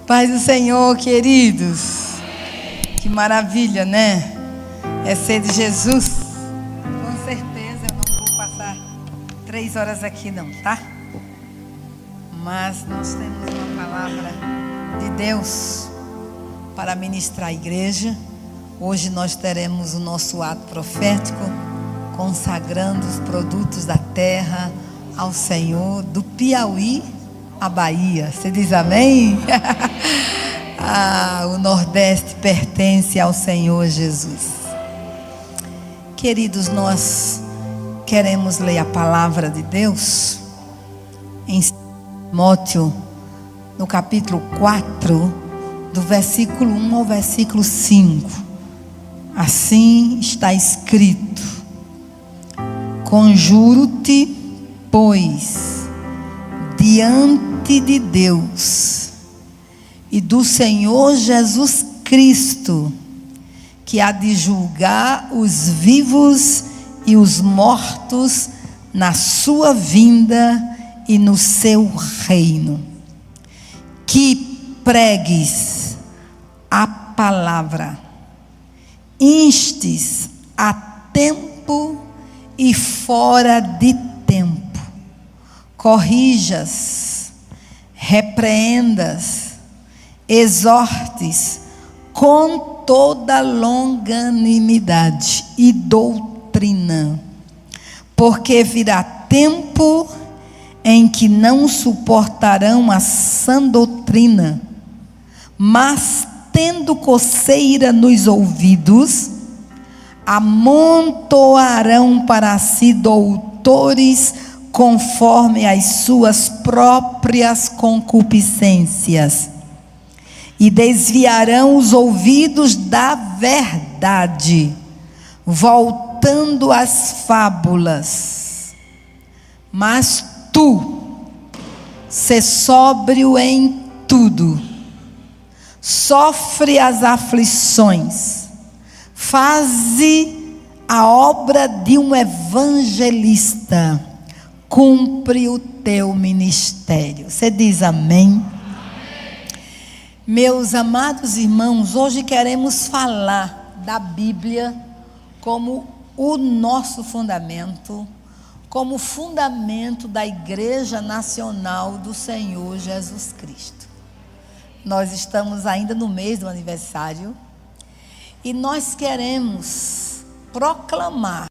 Paz do Senhor, queridos. Que maravilha, né? É ser de Jesus. Com certeza eu não vou passar 3 horas aqui não, tá? Mas nós temos uma palavra de Deus para ministrar a igreja. Hoje nós teremos o nosso ato profético, consagrando os produtos da terra ao Senhor, do Piauí à Bahia. Você diz amém? O Nordeste pertence ao Senhor Jesus. Queridos, nós queremos ler a palavra de Deus em Timóteo, no capítulo 4, do versículo 1 ao versículo 5. Assim está escrito: conjuro-te, pois, diante de Deus e do Senhor Jesus Cristo, que há de julgar os vivos e os mortos na sua vinda e no seu reino, que pregues a palavra, instes a tempo e fora de tempo, corrijas, repreendas, exortes com toda longanimidade e doutrina, porque virá tempo em que não suportarão a sã doutrina, mas tendo coceira nos ouvidos, amontoarão para si doutores conforme as suas próprias concupiscências, e desviarão os ouvidos da verdade, voltando às fábulas. Mas tu, sê sóbrio em tudo, sofre as aflições, faze a obra de um evangelista, cumpre o teu ministério. Você diz amém? Meus amados irmãos, hoje queremos falar da Bíblia como o nosso fundamento, como fundamento da Igreja Nacional do Senhor Jesus Cristo. Nós estamos ainda no mês do aniversário e nós queremos proclamar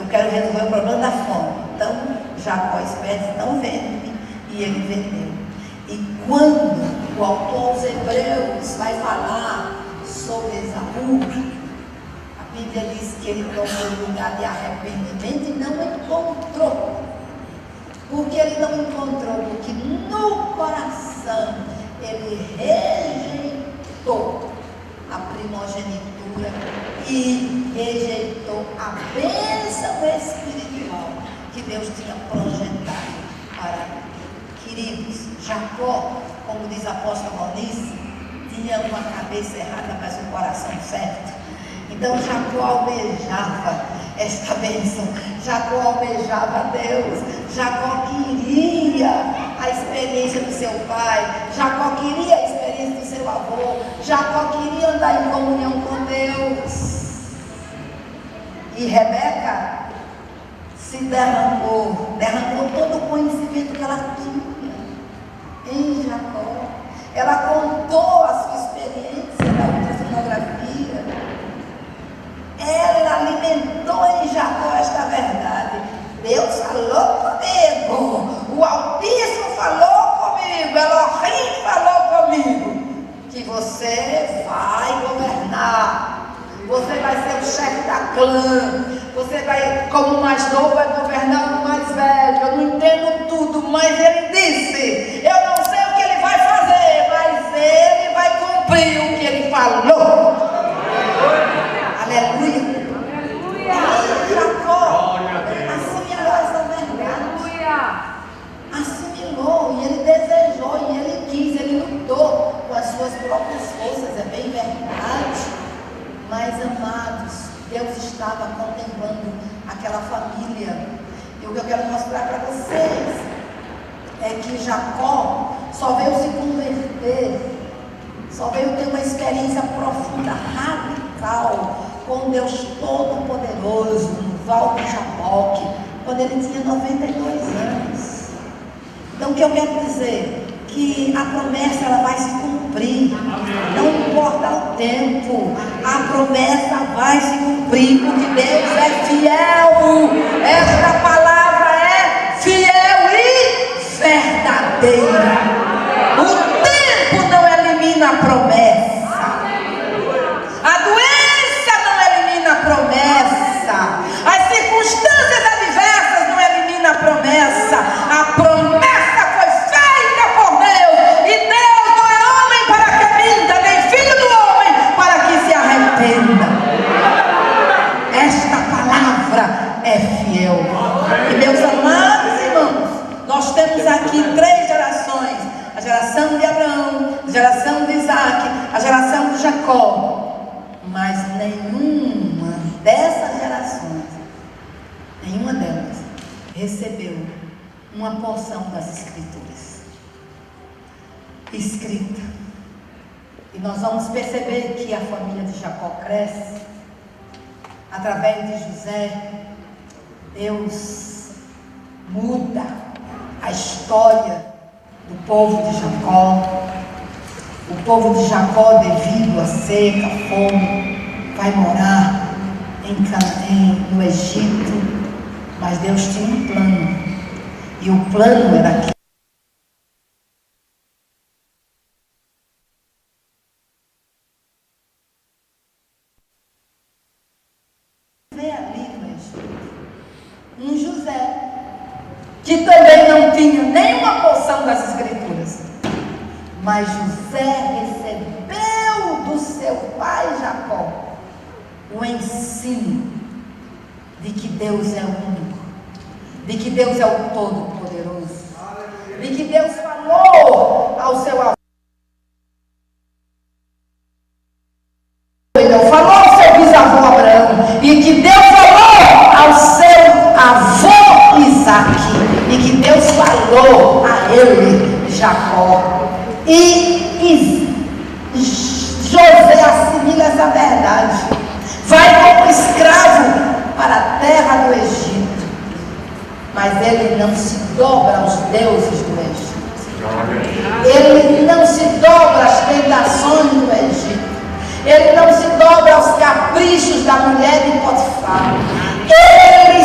quero resolver o problema da fome. Então, Jacó esperto, não vende, e ele vendeu. E quando o autor aos Hebreus vai falar sobre Esaú, a Bíblia diz que ele tomou lugar de arrependimento e não encontrou. Por que ele não encontrou? Porque no coração ele rejeitou a primogenitura e rejeitou a bênção espiritual que Deus tinha projetado para ele. Queridos, Jacó, como diz a apóstola Monice, tinha uma cabeça errada, mas um coração certo. Então Jacó almejava esta bênção, Jacó almejava Deus, Jacó queria a experiência do seu pai, Jacó queria a experiência do seu avô, Jacó queria andar em comunhão com Deus. E Rebeca se derramou todo o conhecimento que ela tinha em Jacó. Ela contou a sua experiência da ultrassonografia. Ela alimentou em Jacó esta verdade. Deus falou comigo, o Altíssimo falou comigo, Elohim falou comigo, que você vai governar, você vai ser o chefe da clã, você vai, como o mais novo, vai governar o mais velho. Eu não entendo tudo, mas ele disse, eu não sei o que ele vai fazer, mas ele vai cumprir o que ele falou. Aleluia. Jacó assimilou essa verdade. Assimilou, e ele desejou, e ele quis, ele lutou com as suas próprias forças, é bem verdade. Mas, amados, Deus estava contemplando aquela família. E o que eu quero mostrar para vocês é que Jacó só veio se converter, só veio ter uma experiência profunda, radical, com Deus Todo-Poderoso, no Val de Jaboque, quando ele tinha 92 anos. Então o que eu quero dizer? Que a promessa ela vai se cumprir, não importa o tempo, a promessa vai se cumprir, porque Deus é fiel. Esta palavra é fiel e verdadeira. O tempo não elimina a promessa. A doença não elimina a promessa. As circunstâncias adversas não eliminam a promessa. A promessa foi feita por Deus. E Deus não é homem para que minta, nem filho do homem para que se arrependa. Esta palavra é fiel. E meus amados irmãos, nós temos aqui 3 gerações: a geração de Abraão, a geração de Isaac, a geração de Jacó. Mas nenhuma dessas gerações, nenhuma delas recebeu uma porção das Escrituras escrita. E nós vamos perceber que a família de Jacó cresce através de José. Deus muda a história do povo de Jacó. O povo de Jacó, devido à seca, fome, vai morar no Egito. Mas Deus tinha um plano. E o plano era que vê ali no Egito um José que também não tinha nenhuma porção das Escrituras. Mas José recebeu do seu pai Jacó o ensino de que Deus é único, de que Deus é o Todo-Poderoso, de que Deus falou ao seu avô, falou ao seu bisavô Abraão, e que Deus falou ao seu avô Isaac, e que Deus falou a ele, Jacó. E José assimila essa verdade, vai como escravo para a terra do Egito, mas ele não se dobra aos deuses do Egito, ele não se dobra às tentações do Egito, ele não se dobra aos caprichos da mulher de Potifar, ele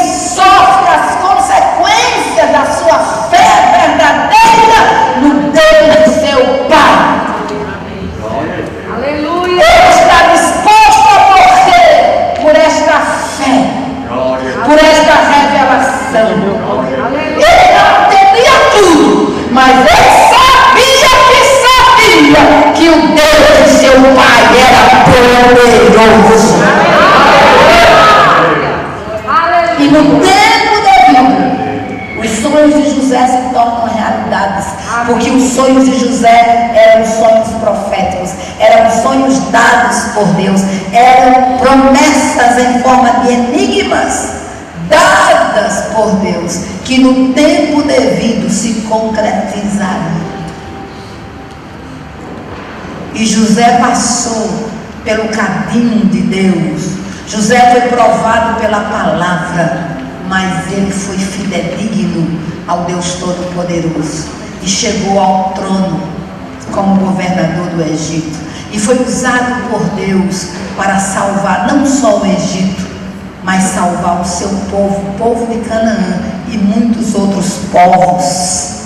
sabia que o Deus de seu pai era poderoso. E no tempo devido, os sonhos de José se tornam realidades, porque os sonhos de José eram sonhos proféticos, eram sonhos dados por Deus, eram promessas em forma de enigmas dadas por Deus, que no tempo devido se concretizariam. E José passou pelo caminho de Deus. José foi provado pela palavra, mas ele foi fidedigno ao Deus Todo-Poderoso e chegou ao trono como governador do Egito, e foi usado por Deus para salvar não só o Egito, mas salvar o seu povo, o povo de Canaã e muitos outros povos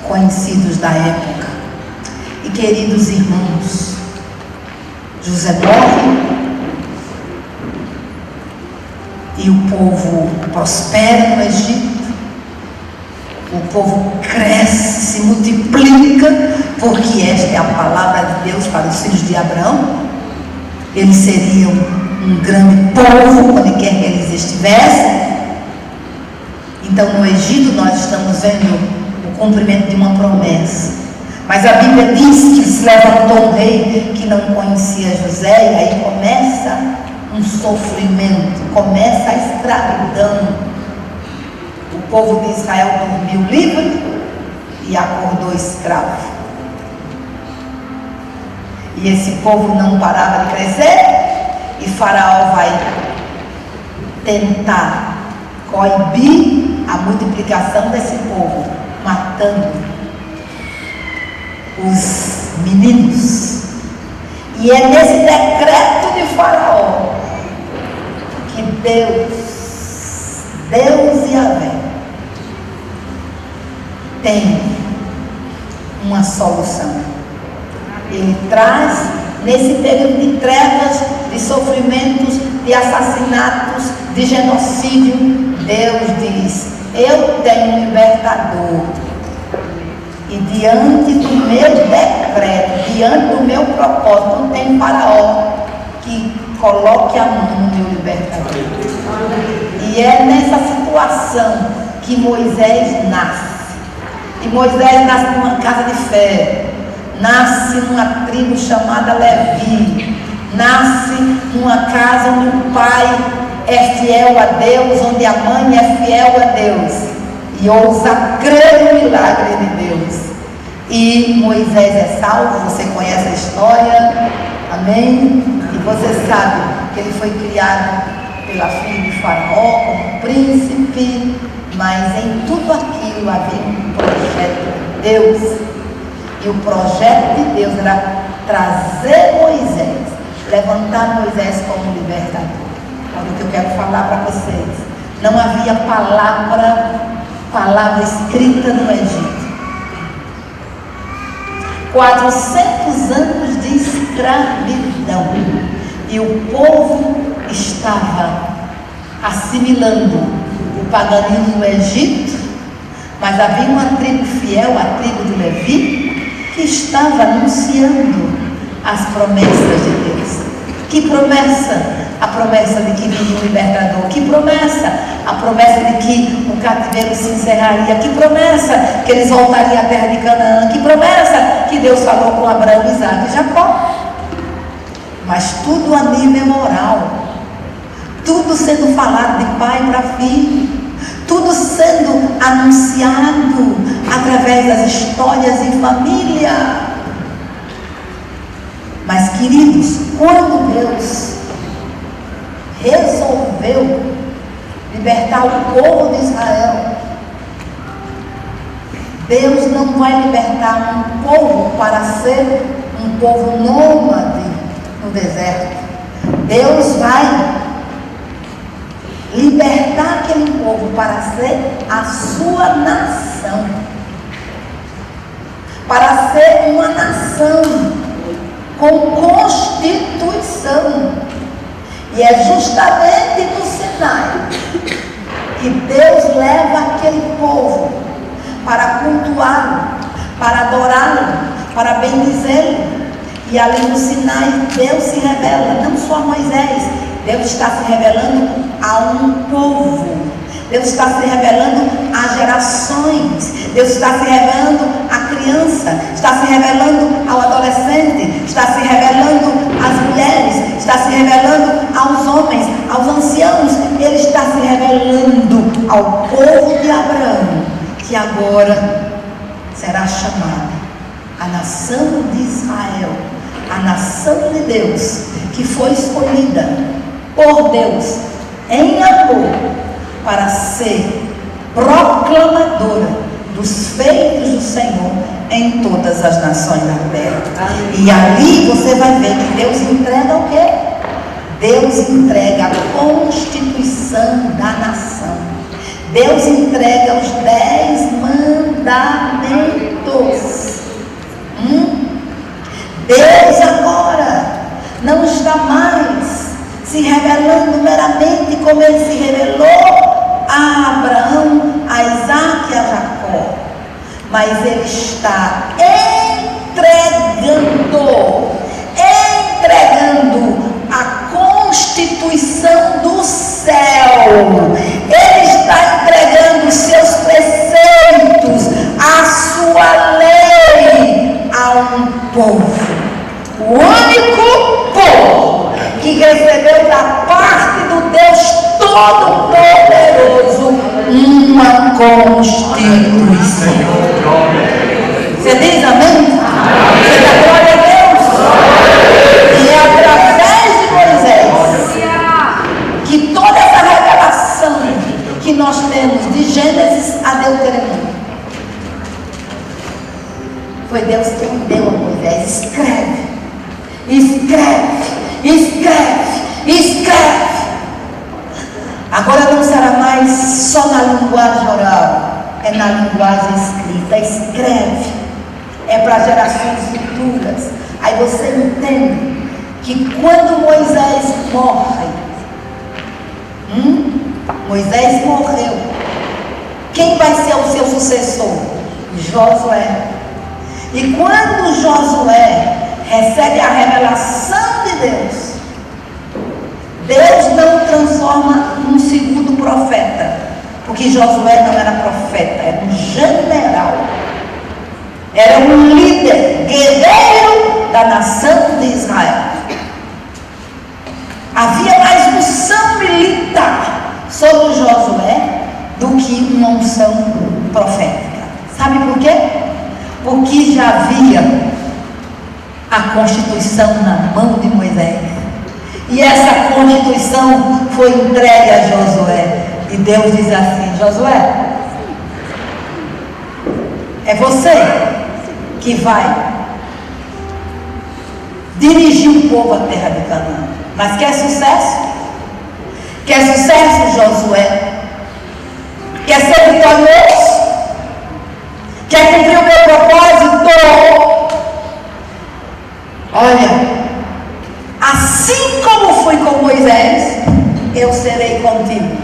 conhecidos da época. E queridos irmãos, José morre e o povo prospera no Egito, o povo cresce, se multiplica, porque esta é a palavra de Deus para os filhos de Abraão. Eles seriam um grande povo onde quer que eles estivessem. Então no Egito nós estamos vendo o cumprimento de uma promessa, mas a Bíblia diz que se levantou um rei que não conhecia José, e aí começa um sofrimento, começa a escravidão. O povo de Israel dormiu livre e acordou escravo, e esse povo não parava de crescer, e Faraó vai tentar coibir a multiplicação desse povo, matando os meninos. E é nesse decreto de Faraó que Deus Yahvé tem uma solução. Ele traz, nesse período de trevas, de sofrimentos, de assassinatos, de genocídio, Deus diz: eu tenho um libertador. E diante do meu decreto, diante do meu propósito, não tem Faraó que coloque a mão no meu libertador. E é nessa situação que Moisés nasce. E Moisés nasce numa casa de fé, nasce numa tribo chamada Levi, nasce numa casa onde o pai é fiel a Deus, onde a mãe é fiel a Deus e ousa crer no milagre de Deus. E Moisés é salvo, você conhece a história, amém? E você sabe que ele foi criado pela filha de Faraó como príncipe, mas em tudo aquilo havia um projeto de Deus. E o projeto de Deus era trazer Moisés, levantar Moisés como libertador. Olha o que eu quero falar para vocês. Não havia palavra escrita no Egito. 400 anos de escravidão. E o povo estava assimilando o paganismo no Egito, mas havia uma tribo fiel, a tribo de Levi, que estava anunciando as promessas de Deus. Que promessa? A promessa de que viria um libertador. Que promessa? A promessa de que o cativeiro se encerraria. Que promessa? Que eles voltariam à terra de Canaã. Que promessa? Que Deus falou com Abraão, Isaac e Jacó. Mas tudo a nível moral, tudo sendo falado de pai para filho, tudo sendo anunciado através das histórias em família. Mas queridos, quando Deus resolveu libertar o povo de Israel, Deus não vai libertar um povo para ser um povo nômade no deserto. Deus vai libertar aquele povo para ser a sua nação, para ser uma nação com constituição. E é justamente no Sinai que Deus leva aquele povo para cultuá-lo, para adorá-lo, para bendizê-lo. E ali no Sinai, Deus se revela, não só a Moisés, Deus está se revelando a um povo. Deus está se revelando a gerações. Deus está se revelando à criança, está se revelando ao adolescente, está se revelando às mulheres, está se revelando aos homens, aos anciãos. Ele está se revelando ao povo de Abraão, que agora será chamado a nação de Israel, a nação de Deus, que foi escolhida por Deus em amor para ser proclamadora dos feitos do Senhor em todas as nações da terra. E ali você vai ver que Deus entrega o quê? Deus entrega a constituição da nação. Deus entrega os 10 mandamentos. Deus agora não está mais se revelando meramente como ele se revelou a Abraão, a Isaac e a Jacó, mas ele está entregando a constituição do céu. Ele está entregando os seus preceitos, a sua lei a um povo, o único povo que recebeu da parte do Deus Todo-Poderoso uma constituição. Você diz amém? Você dá glória a Deus? E é através de Moisés que toda essa revelação que nós temos de Gênesis a Deuteronômio, foi Deus quem deu a Moisés. Escreve. Agora não será mais só na linguagem oral, é na linguagem escrita. Escreve. É para gerações futuras. Aí você entende que quando Moisés morre, Moisés morreu, quem vai ser o seu sucessor? Josué. E quando Josué recebe a revelação de Deus, Deus não transforma num segundo profeta, porque Josué não era profeta, era um general, era um líder, guerreiro da nação de Israel. Havia mais unção militar sobre Josué do que uma unção profética. Sabe por quê? Porque já havia a constituição na mão de Moisés. E essa constituição foi entregue a Josué. E Deus diz assim: Josué, é você que vai dirigir o povo à terra de Canaã. Mas quer sucesso? Quer sucesso, Josué? Quer ser vitorioso? Quer cumprir o meu propósito? Olha, assim como fui com Moisés, eu serei contigo.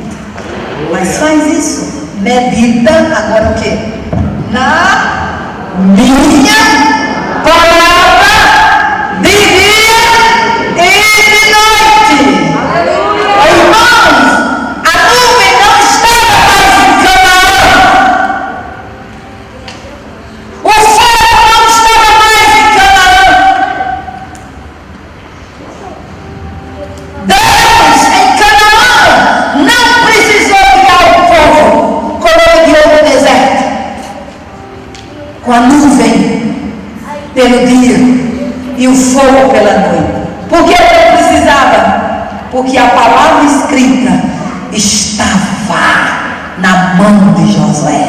Mas faz isso, medita agora o quê? Na minha palavra de dia e de noite. Irmãos, a nuvem não estava mais em Canaã. O fogo não estava mais em Canaã. Deus em Canaã não precisou guiar o povo como ele guiou no deserto, com a nuvem pelo dia e o fogo pela noite. Por que ele não precisava? Porque a palavra escrita estava na mão de Josué.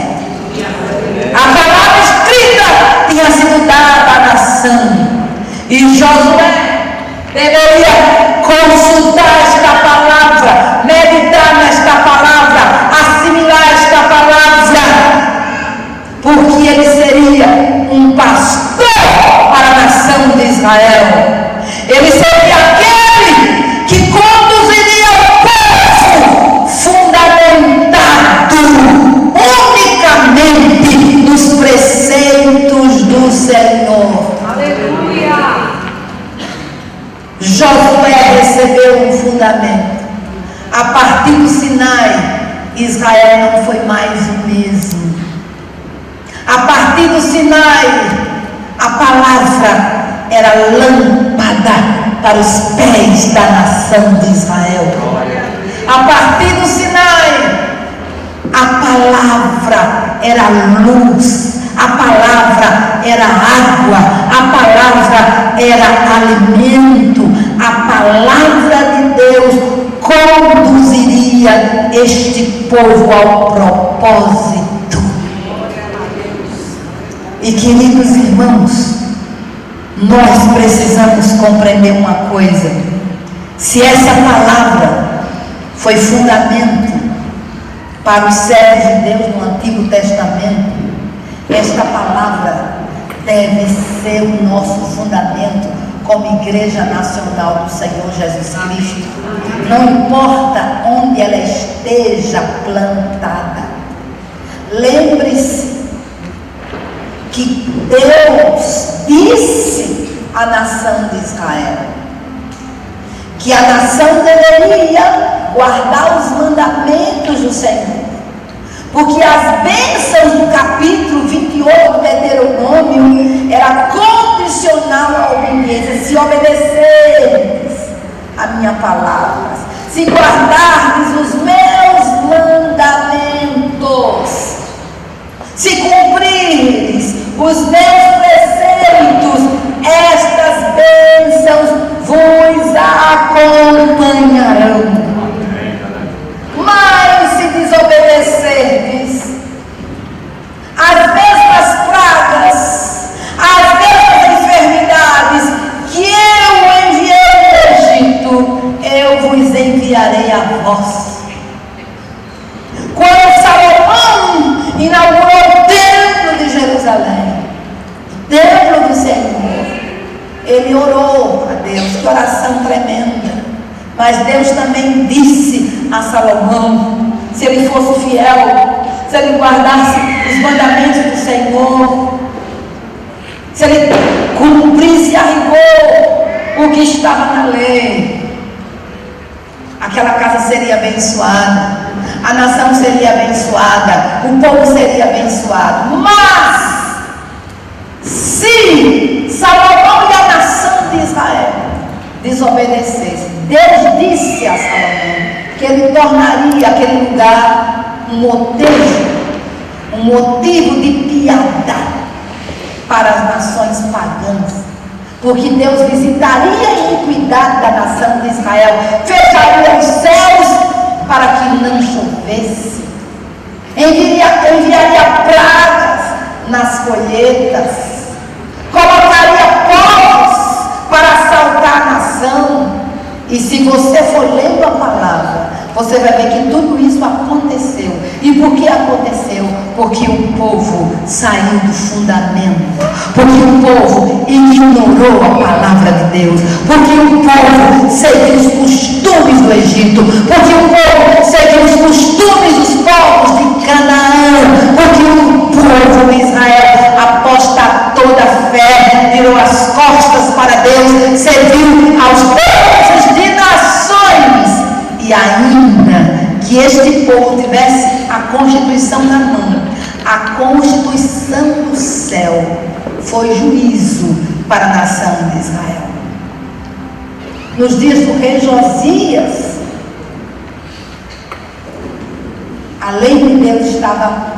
A palavra escrita tinha sido dada à nação, e Josué deveria consultar esta palavra, meditar nesta palavra, assimilar esta palavra, porque ele seria um pastor para a nação de Israel. Ele seria aquele que conduziria o povo fundamentado unicamente nos preceitos do Senhor. Josué recebeu um fundamento. A partir do Sinai, Israel não foi mais o mesmo. A partir do Sinai, a palavra era lâmpada para os pés da nação de Israel. A partir do Sinai, a palavra era luz, a palavra era água, a palavra era alimento, a palavra de Deus conduziria este povo ao propósito. E queridos irmãos, nós precisamos compreender uma coisa: se essa palavra foi fundamento para os servos de Deus no Antigo Testamento, esta palavra deve ser o nosso fundamento como Igreja Nacional do Senhor Jesus Cristo. Não importa onde ela esteja plantada. Lembre-se que Deus disse à nação de Israel que a nação deveria guardar os mandamentos do Senhor, porque as bênçãos do capítulo 28 do Deuteronômio era condicional à obediência. Se obedecerdes a minha palavra, se guardardes os meus mandamentos, se cumprirdes os meus preceitos, estas bênçãos vos acompanharão. Mas se desobedecerdes, as mesmas pragas, as mesmas enfermidades que eu enviei no Egito, eu vos enviarei a vós. Quando Salomão inaugurou o templo de Jerusalém, o templo do Senhor, ele orou a Deus, que oração tremenda. Mas Deus também disse a Salomão, se ele fosse fiel, se ele guardasse os mandamentos do Senhor, se ele cumprisse a rigor o que estava na lei, aquela casa seria abençoada, a nação seria abençoada, o povo seria abençoado. Mas se Salomão e a nação de Israel desobedecessem, Deus disse a Salomão que ele tornaria aquele lugar um motivo de piada para as nações pagãs, porque Deus visitaria a iniquidade da nação de Israel, fecharia os céus para que não chovesse, enviaria pragas nas colheitas, colocaria povos para assaltar a nação. E se você for lendo a palavra, você vai ver que tudo isso aconteceu. E por que aconteceu? Porque o povo saiu do fundamento, porque o povo ignorou a palavra de Deus, porque o povo seguiu os costumes do Egito, porque o povo seguiu os costumes dos povos de Canaã, porque o povo de Israel apostatou da fé, virou as costas para Deus, serviu aos deuses de nações. E ainda que este povo tivesse a Constituição na mão, a Constituição do céu foi juízo para a nação de Israel. Nos dias do rei Josias, a lei de Deus estava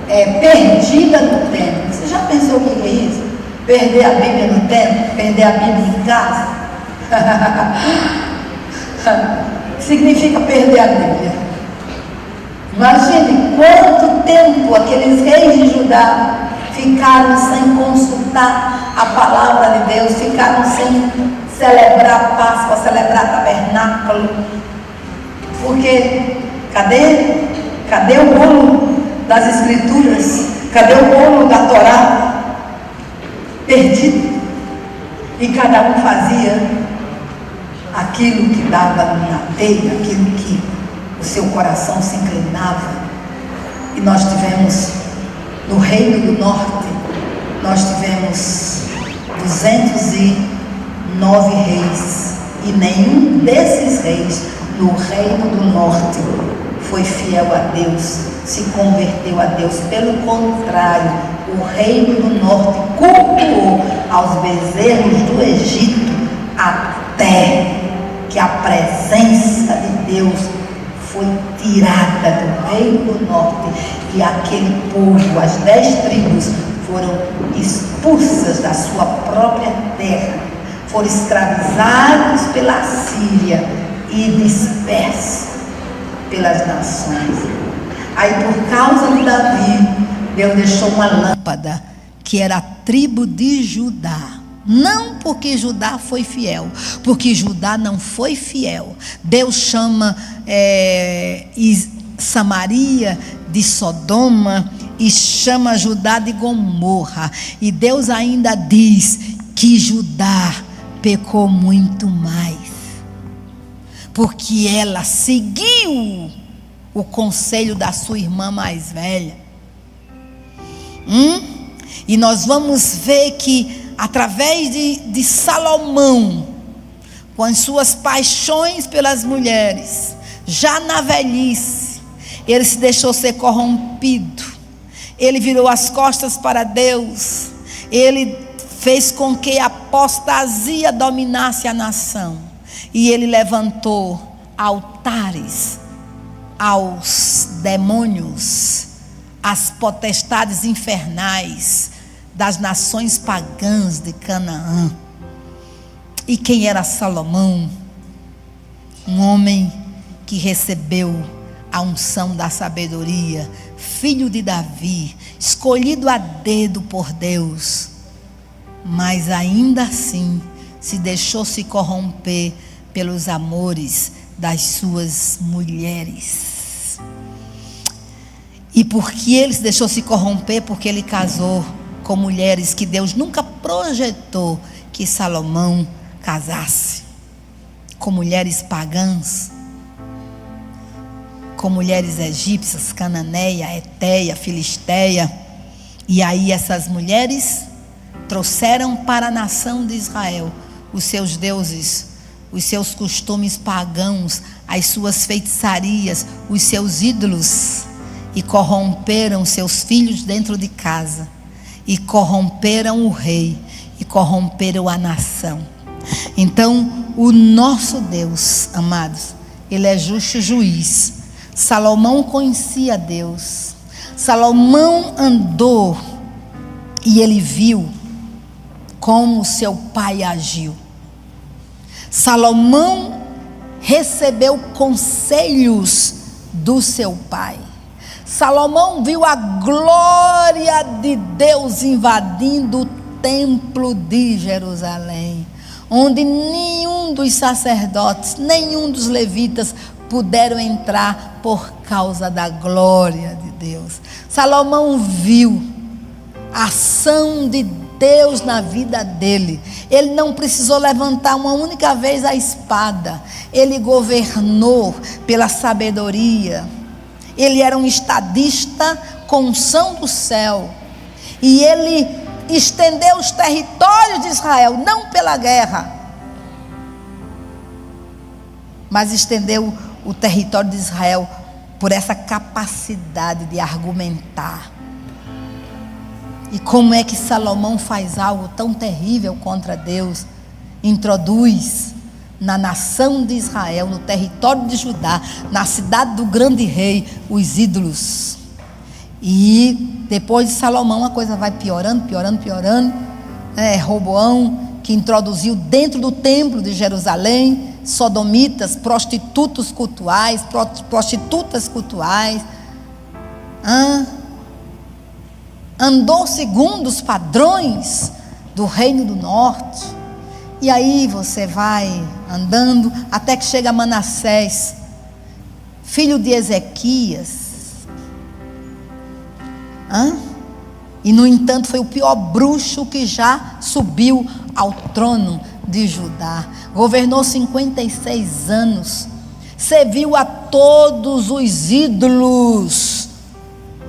perdida no templo. Você já pensou o que é isso? Perder a Bíblia no templo? Perder a Bíblia em casa? Significa perder a Bíblia. Imagine quanto tempo aqueles reis de Judá ficaram sem consultar a palavra de Deus, ficaram sem celebrar a Páscoa, celebrar tabernáculo. Porque cadê o bolo das Escrituras? Cadê o bolo da Torá? Perdido. E cada um fazia aquilo que dava na telha, aquilo que o seu coração se inclinava. E nós tivemos, no Reino do Norte, nós tivemos 209 9 reis, e nenhum desses reis no reino do norte foi fiel a Deus, se converteu a Deus. Pelo contrário, o reino do norte cultuou aos bezerros do Egito, até que a presença de Deus foi tirada do reino do norte, e aquele povo, as 10 tribos, foram expulsas da sua própria terra, foram escravizados pela Síria e dispersos pelas nações. Aí, por causa de Davi, Deus deixou uma lâmpada, que era a tribo de Judá. Não porque Judá foi fiel, porque Judá não foi fiel. Deus chama Samaria de Sodoma e chama Judá de Gomorra. E Deus ainda diz que Judá pecou muito mais, porque ela seguiu o conselho da sua irmã mais velha. E nós vamos ver que através de Salomão, com as suas paixões pelas mulheres, já na velhice, ele se deixou ser corrompido, ele virou as costas para Deus, ele fez com que a apostasia dominasse a nação, e ele levantou altares aos demônios, às potestades infernais das nações pagãs de Canaã. E quem era Salomão? Um homem que recebeu a unção da sabedoria, filho de Davi, escolhido a dedo por Deus, mas ainda assim se deixou se corromper pelos amores das suas mulheres. E porque ele se deixou se corromper, porque ele casou com mulheres que Deus nunca projetou que Salomão casasse, com mulheres pagãs, com mulheres egípcias, cananeia, eteia, filisteia. E aí essas mulheres trouxeram para a nação de Israel os seus deuses, os seus costumes pagãos, as suas feitiçarias, os seus ídolos, e corromperam seus filhos dentro de casa, e corromperam o rei, e corromperam a nação. Então, o nosso Deus, amados, ele é justo juiz. Salomão conhecia Deus. Salomão andou e ele viu como seu pai agiu. Salomão recebeu conselhos do seu pai. Salomão viu a glória de Deus invadindo o templo de Jerusalém, onde nenhum dos sacerdotes, nenhum dos levitas puderam entrar por causa da glória de Deus. Salomão viu a ação de Deus na vida dele. Ele não precisou levantar uma única vez a espada. Ele governou pela sabedoria. Ele era um estadista com unção do céu. E ele estendeu os territórios de Israel, não pela guerra, mas estendeu o território de Israel por essa capacidade de argumentar. E como é que Salomão faz algo tão terrível contra Deus? Introduz na nação de Israel, no território de Judá, na cidade do grande rei, os ídolos. E depois de Salomão a coisa vai piorando. Roboão, que introduziu dentro do templo de Jerusalém sodomitas, prostitutas cultuais, andou segundo os padrões do reino do norte. E aí você vai andando até que chega Manassés, filho de Ezequias. E no entanto foi o pior bruxo que já subiu ao trono de Judá. Governou 56 anos, serviu a todos os ídolos,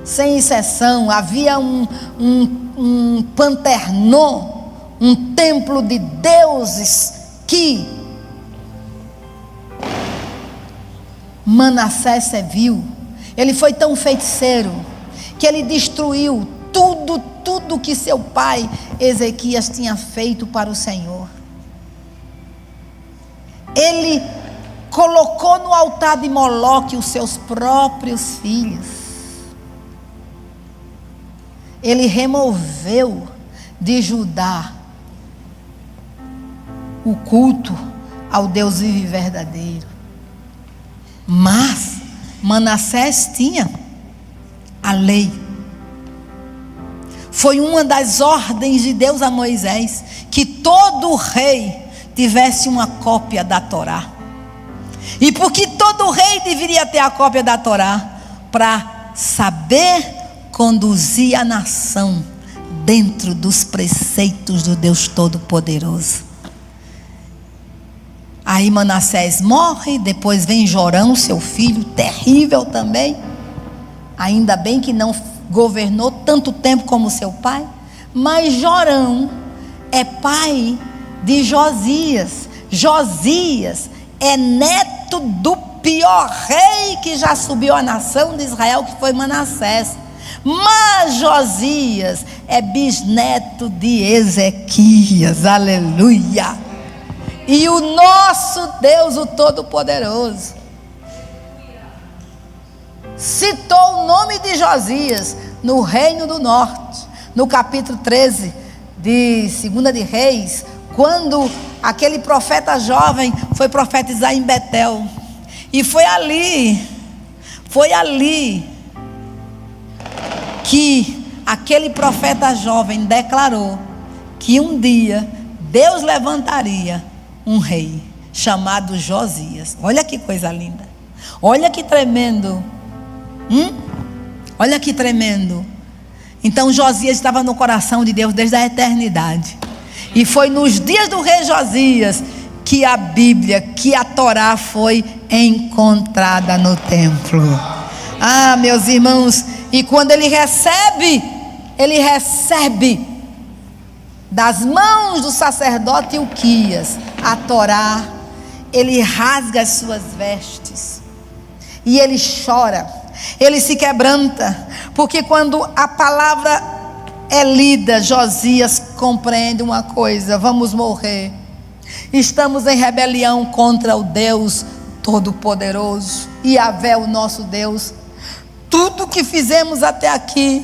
sem exceção. Havia um Panternon, um templo de deuses que Manassés serviu, ele foi tão feiticeiro que ele destruiu tudo que seu pai Ezequias tinha feito para o Senhor. Ele colocou no altar de Moloque os seus próprios filhos. Ele removeu de Judá o culto ao Deus vivo e verdadeiro. Mas Manassés tinha a lei. Foi uma das ordens de Deus a Moisés que todo rei tivesse uma cópia da Torá. E por que todo rei deveria ter a cópia da Torá? Para saber conduzir a nação dentro dos preceitos do Deus Todo-Poderoso. Aí Manassés morre, depois vem Jorão, seu filho, terrível também. Ainda bem que não governou tanto tempo como seu pai. Mas Jorão é pai de Josias. Josias é neto do pior rei que já subiu a nação de Israel, que foi Manassés. Mas Josias é bisneto de Ezequias, aleluia. E o nosso Deus, o Todo-Poderoso, citou o nome de Josias no Reino do Norte, no capítulo 13 de 2 de Reis, quando aquele profeta jovem foi profetizar em Betel. E foi ali que aquele profeta jovem declarou que um dia Deus levantaria um rei chamado Josias. Olha que coisa linda, olha que tremendo, olha que tremendo. Então Josias estava no coração de Deus desde a eternidade, e foi nos dias do rei Josias que a Bíblia, que a Torá foi encontrada no templo. Ah, meus irmãos, e quando ele recebe das mãos do sacerdote Ilquias a Torá, ele rasga as suas vestes e ele chora, ele se quebranta, porque quando a palavra é lida, Josias compreende uma coisa: vamos morrer, estamos em rebelião contra o Deus Todo-Poderoso, Yahvé, o nosso Deus. Tudo que fizemos até aqui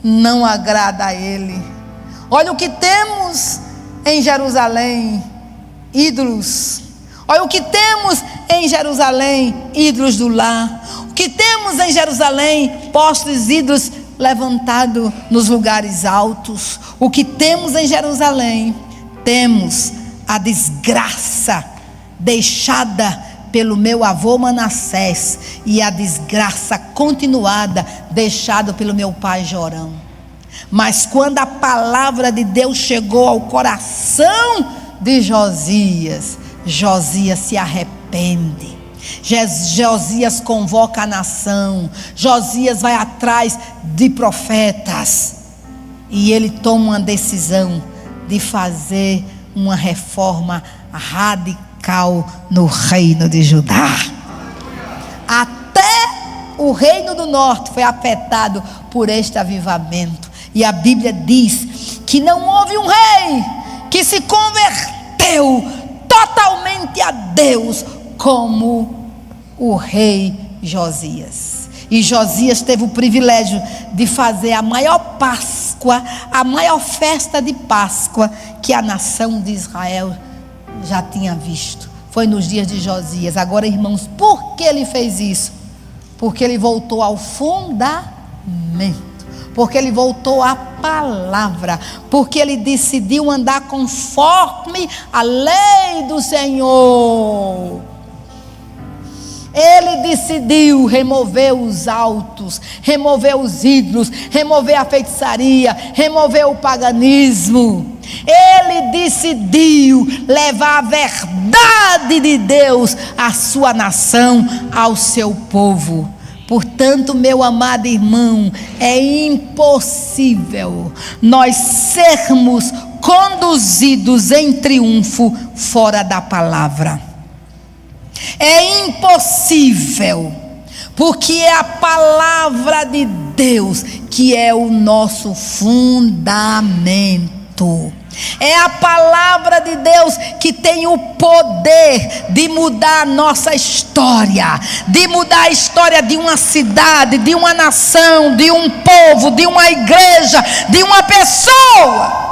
não agrada a Ele. Olha o que temos em Jerusalém: ídolos. Olha o que temos em Jerusalém: ídolos do lar. O que temos em Jerusalém: postes ídolos levantados nos lugares altos. O que temos em Jerusalém: temos a desgraça deixada pelo meu avô Manassés e a desgraça continuada deixada pelo meu pai Jorão. Mas quando a palavra de Deus chegou ao coração de Josias, Josias se arrepende. Josias convoca a nação. Josias vai atrás de profetas e ele toma uma decisão de fazer uma reforma radical no reino de Judá. Até o reino do norte foi afetado por este avivamento. E a Bíblia diz que não houve um rei que se converteu totalmente a Deus como o rei Josias. E Josias teve o privilégio de fazer a maior Páscoa, a maior festa de Páscoa que a nação de Israel já tinha visto. Foi nos dias de Josias. Agora, irmãos, por que ele fez isso? Porque ele voltou ao fundamento, porque ele voltou à palavra, porque ele decidiu andar conforme a lei do Senhor. Ele decidiu remover os altos, remover os ídolos, remover a feitiçaria, remover o paganismo. Ele decidiu levar a verdade de Deus à sua nação, ao seu povo. Portanto, meu amado irmão, é impossível nós sermos conduzidos em triunfo fora da palavra. É impossível, porque é a palavra de Deus que é o nosso fundamento. É a palavra de Deus que tem o poder de mudar a nossa história, de mudar a história de uma cidade, de uma nação, de um povo, de uma igreja, de uma pessoa.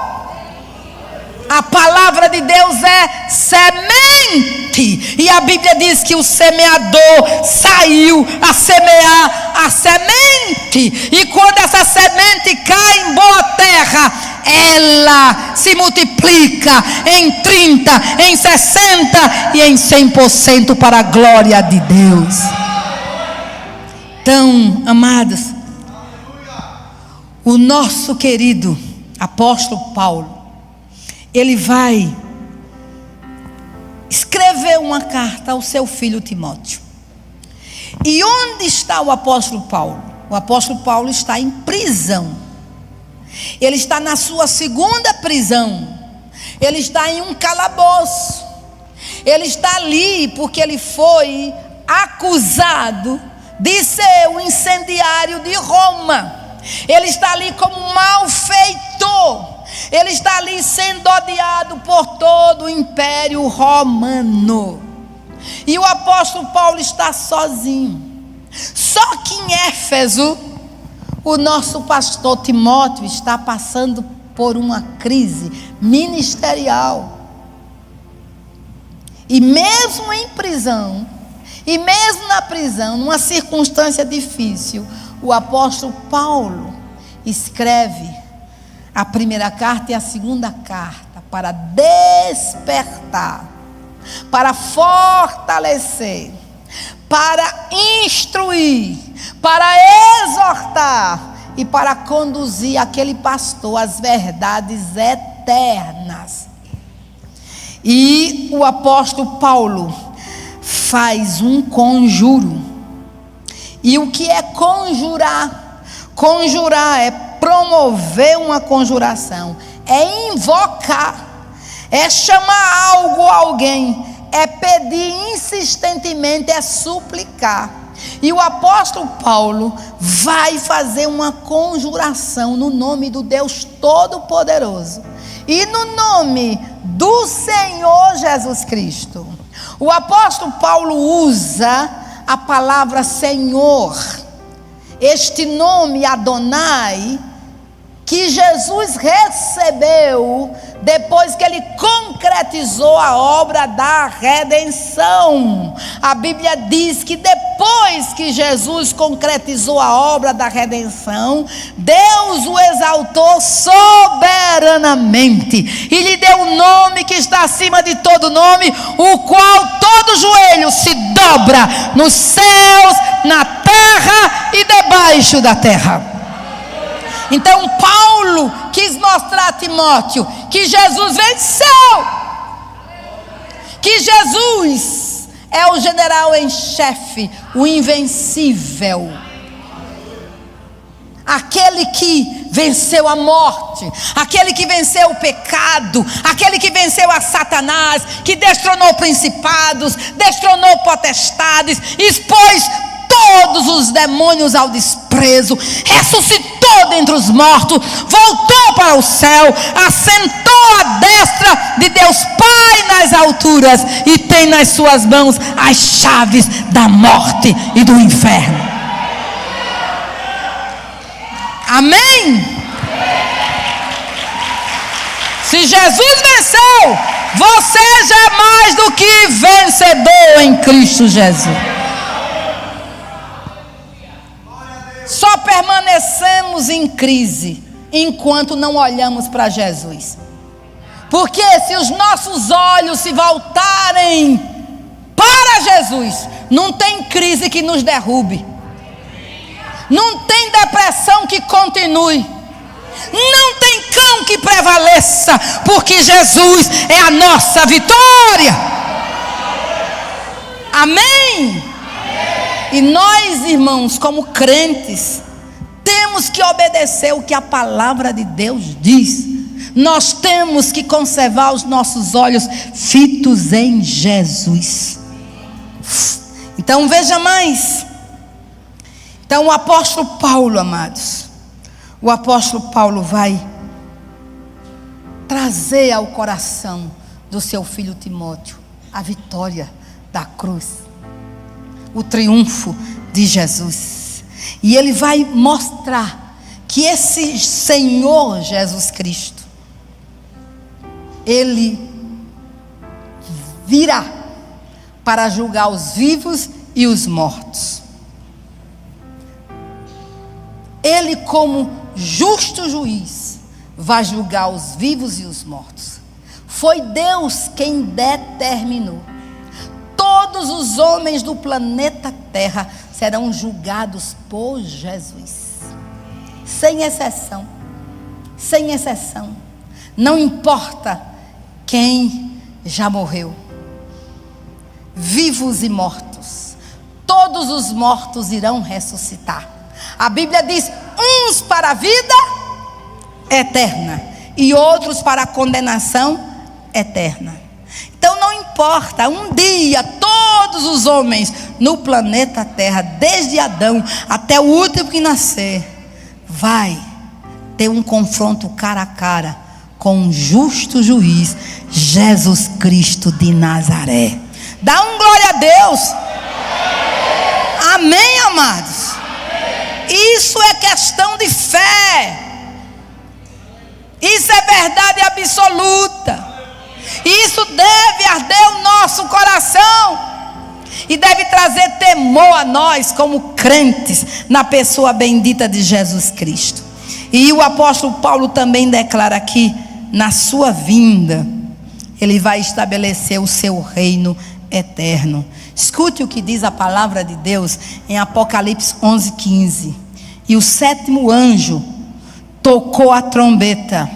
A palavra de Deus é semente, e a Bíblia diz que o semeador saiu a semear a semente, e quando essa semente cai em boa terra, ela se multiplica em 30, em 60 e em 100% para a glória de Deus. Então, amados, o nosso querido apóstolo Paulo, ele vai escrever uma carta ao seu filho Timóteo. E onde está o apóstolo Paulo? O apóstolo Paulo está em prisão. Ele está na sua segunda prisão. Ele está em um calabouço. Ele está ali porque ele foi acusado de ser o incendiário de Roma. Ele está ali como malfeitor. Ele está ali sendo odiado por todo o Império Romano. E o apóstolo Paulo está sozinho. Só que em Éfeso, o nosso pastor Timóteo está passando por uma crise ministerial. E mesmo em prisão, e mesmo na prisão, numa circunstância difícil, o apóstolo Paulo escreve a primeira carta e a segunda carta para despertar, para fortalecer, para instruir, para exortar e para conduzir aquele pastor às verdades eternas. E o apóstolo Paulo faz um conjuro. E o que é conjurar? Conjurar é promover uma conjuração, é invocar, é chamar algo ou alguém, é pedir insistentemente, é suplicar. E o apóstolo Paulo vai fazer uma conjuração no nome do Deus Todo-Poderoso e no nome do Senhor Jesus Cristo. O apóstolo Paulo usa a palavra Senhor, este nome Adonai, que Jesus recebeu depois que ele concretizou a obra da redenção. A Bíblia diz que depois que Jesus concretizou a obra da redenção, Deus o exaltou soberanamente e lhe deu um nome que está acima de todo nome, o qual todo joelho se dobra nos céus, na terra e debaixo da terra. Então Paulo quis mostrar a Timóteo que Jesus venceu, que Jesus é o general em chefe, o invencível, aquele que venceu a morte, aquele que venceu o pecado, aquele que venceu a Satanás, que destronou principados, destronou potestades, expôs todos os demônios ao desprezo, ressuscitou dentre os mortos, voltou para o céu, assentou à destra de Deus Pai nas alturas e tem nas suas mãos as chaves da morte e do inferno. Amém? Se Jesus venceu, você já é mais do que vencedor em Cristo Jesus. Só permanecemos em crise enquanto não olhamos para Jesus. Porque se os nossos olhos se voltarem para Jesus, não tem crise que nos derrube, não tem depressão que continue, não tem cão que prevaleça, porque Jesus é a nossa vitória. Amém? E nós, irmãos, como crentes, temos que obedecer o que a palavra de Deus diz. Nós temos que conservar os nossos olhos fitos em Jesus. Então veja mais. Então o apóstolo Paulo, amados, o apóstolo Paulo vai trazer ao coração do seu filho Timóteo a vitória da cruz, o triunfo de Jesus. E ele vai mostrar que esse Senhor Jesus Cristo, ele virá para julgar os vivos e os mortos. Ele, como justo juiz, vai julgar os vivos e os mortos. Foi Deus quem determinou. Todos os homens do planeta Terra serão julgados por Jesus. Sem exceção. Sem exceção. Não importa quem já morreu. Vivos e mortos. Todos os mortos irão ressuscitar. A Bíblia diz: uns para a vida eterna e outros para a condenação eterna. Então não importa, um dia todos os homens no planeta Terra, desde Adão até o último que nascer, vai ter um confronto cara a cara com um justo juiz, Jesus Cristo de Nazaré. Dá um glória a Deus. Amém, amados? Isso é questão de fé. Isso é verdade absoluta. Isso deve arder o nosso coração e deve trazer temor a nós como crentes na pessoa bendita de Jesus Cristo. E o apóstolo Paulo também declara aqui: na sua vinda ele vai estabelecer o seu reino eterno. Escute o que diz a palavra de Deus em Apocalipse 11:15. E o sétimo anjo tocou a trombeta,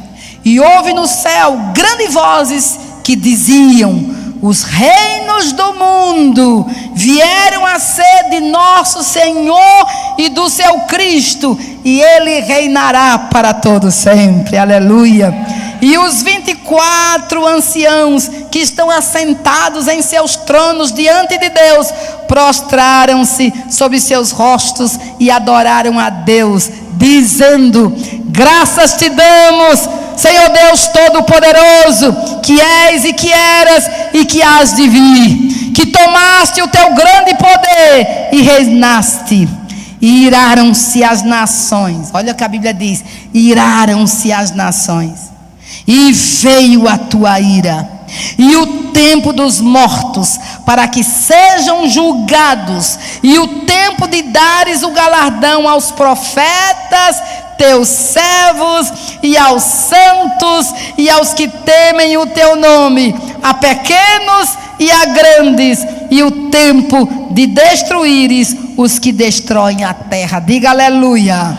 e houve no céu grandes vozes que diziam: os reinos do mundo vieram a ser de nosso Senhor e do seu Cristo, e ele reinará para todo sempre. Aleluia. E os 24 anciãos que estão assentados em seus tronos diante de Deus prostraram-se sobre seus rostos e adoraram a Deus, dizendo: graças te damos, Senhor Deus Todo-Poderoso, que és e que eras e que hás de vir, que tomaste o teu grande poder e reinaste. E iraram-se as nações. Olha o que a Bíblia diz: iraram-se as nações. E veio a tua ira e o tempo dos mortos, para que sejam julgados, e o tempo de dares o galardão aos profetas, teus servos, e aos santos, e aos que temem o teu nome, a pequenos e a grandes, e o tempo de destruíres os que destroem a terra. Diga aleluia.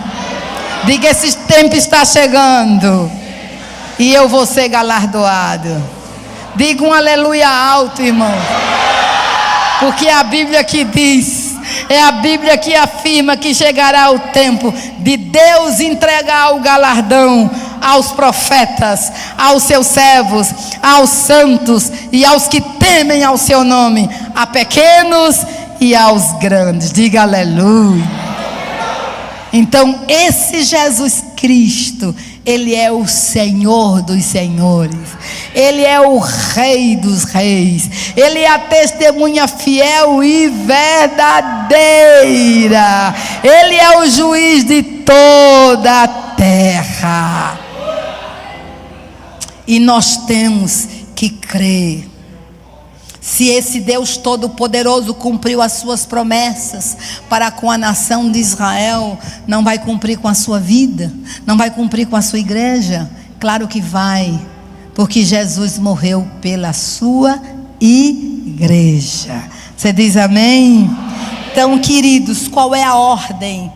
Diga: esse tempo está chegando e eu vou ser galardoado. Diga um aleluia alto, irmão. Porque a Bíblia que diz, é a Bíblia que afirma que chegará o tempo de Deus entregar o galardão aos profetas, aos seus servos, aos santos e aos que temem ao seu nome, a pequenos e aos grandes. Diga aleluia. Então esse Jesus Cristo, ele é o Senhor dos senhores, ele é o Rei dos reis, ele é a testemunha fiel e verdadeira, ele é o juiz de toda a terra. E nós temos que crer. Se esse Deus Todo-Poderoso cumpriu as suas promessas para com a nação de Israel, não vai cumprir com a sua vida? Não vai cumprir com a sua igreja? Claro que vai, porque Jesus morreu pela sua igreja. Você diz amém? Então, queridos, qual é a ordem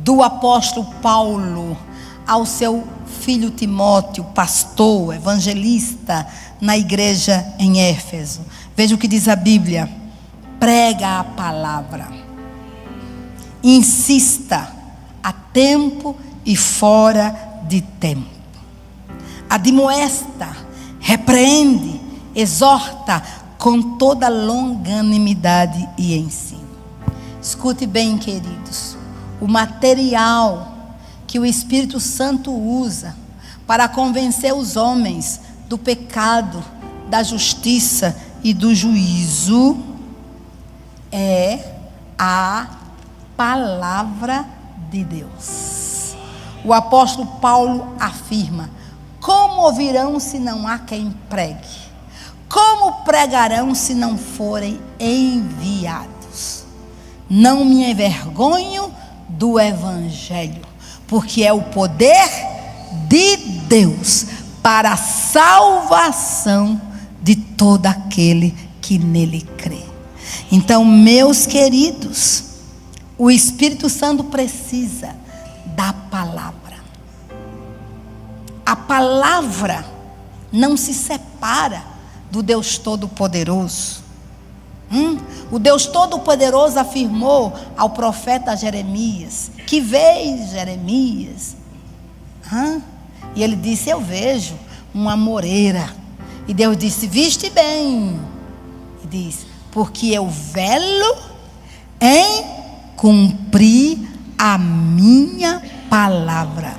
do apóstolo Paulo ao seu filho Timóteo, pastor, evangelista, na igreja em Éfeso? Veja o que diz a Bíblia: prega a palavra. insista a tempo e fora de tempo. Admoesta, repreende, exorta com toda longanimidade e ensino. Escute bem, queridos, o material que o Espírito Santo usa para convencer os homens do pecado, da justiça e do juízo é a palavra de Deus. O apóstolo Paulo afirma: como ouvirão se não há quem pregue? Como pregarão se não forem enviados? Não me envergonho do evangelho, porque é o poder de Deus para a salvação de todo aquele que nele crê. Então, meus queridos, o Espírito Santo precisa da palavra. A palavra não se separa do Deus Todo-Poderoso. O Deus Todo-Poderoso afirmou ao profeta Jeremias: que vês, Jeremias? E ele disse: eu vejo uma moreira. E Deus disse: viste bem. E diz: porque eu velo em cumprir a minha palavra.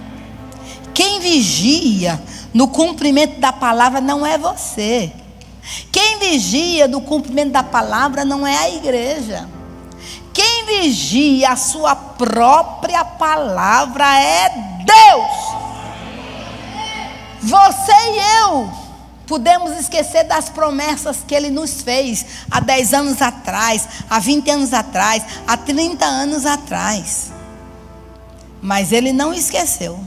Quem vigia no cumprimento da palavra não é você. Quem vigia no cumprimento da palavra não é a igreja. Quem vigia a sua própria palavra é Deus. Você e eu podemos esquecer das promessas que Ele nos fez há 10 anos atrás, há 20 anos atrás, há 30 anos atrás. Mas Ele não esqueceu.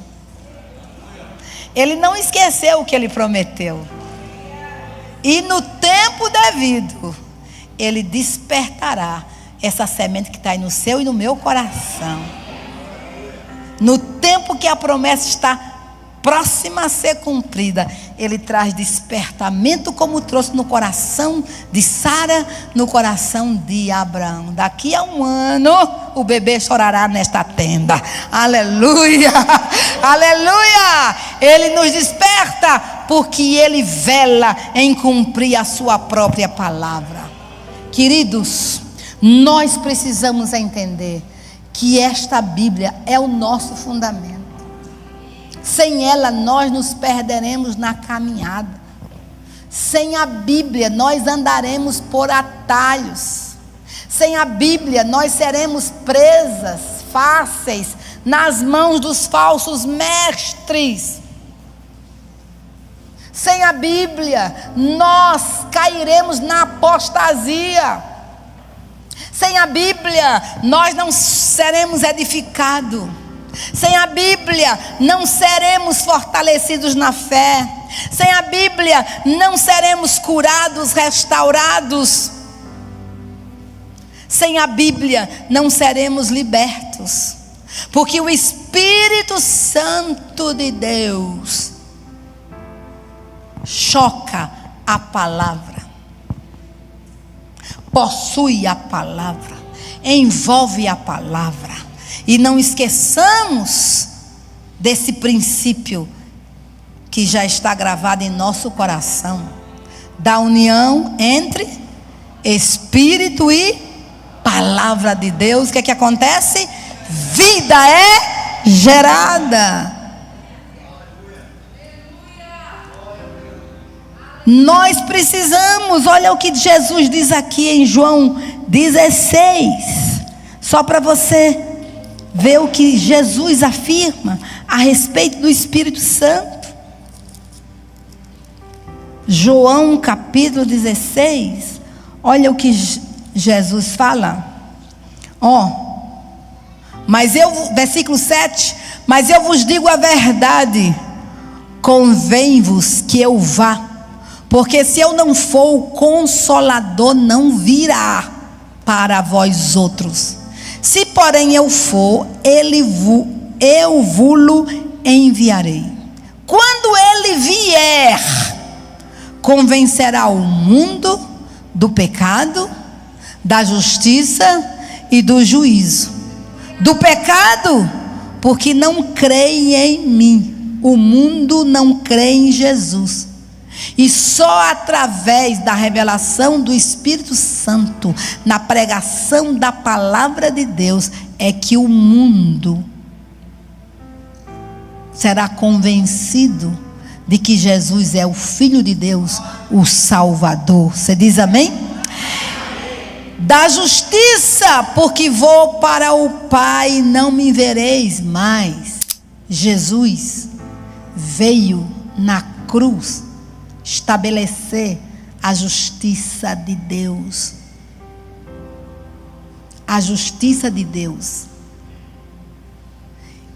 Ele não esqueceu o que Ele prometeu. E no tempo devido, Ele despertará essa semente que está aí no seu e no meu coração. No tempo que a promessa está próxima a ser cumprida, Ele traz despertamento, como trouxe no coração de Sara, no coração de Abraão. Daqui a 1 ano, o bebê chorará nesta tenda. Aleluia, aleluia. Ele nos desperta porque Ele vela em cumprir a sua própria palavra. Queridos, nós precisamos entender que esta Bíblia é o nosso fundamento. Sem ela nós nos perderemos na caminhada. Sem a Bíblia nós andaremos por atalhos. Sem a Bíblia nós seremos presas fáceis nas mãos dos falsos mestres. Sem a Bíblia nós cairemos na apostasia. Sem a Bíblia nós não seremos edificados. Sem a Bíblia não seremos fortalecidos na fé. Sem a Bíblia não seremos curados, restaurados. Sem a Bíblia não seremos libertos. Porque o Espírito Santo de Deus choca a palavra, possui a palavra, envolve a palavra. E não esqueçamos desse princípio que já está gravado em nosso coração, da união entre Espírito e palavra de Deus. O que é que acontece? Vida é gerada. Nós precisamos, olha o que Jesus diz aqui em João 16, só para você ver o que Jesus afirma a respeito do Espírito Santo. João capítulo 16, olha o que Jesus fala. Versículo 7, mas eu vos digo a verdade, convém-vos que eu vá, porque se eu não for, o Consolador não virá para vós outros. Se porém eu for, eu vou-lo enviarei. Quando ele vier, convencerá o mundo do pecado, da justiça e do juízo. Do pecado, porque não creem em mim. O mundo não crê em Jesus. E só através da revelação do Espírito Santo, na pregação da palavra de Deus, é que o mundo será convencido de que Jesus é o Filho de Deus, o Salvador. Você diz amém? Da justiça, porque vou para o Pai, não me vereis mais. Jesus veio na cruz estabelecer a justiça de Deus. A justiça de Deus.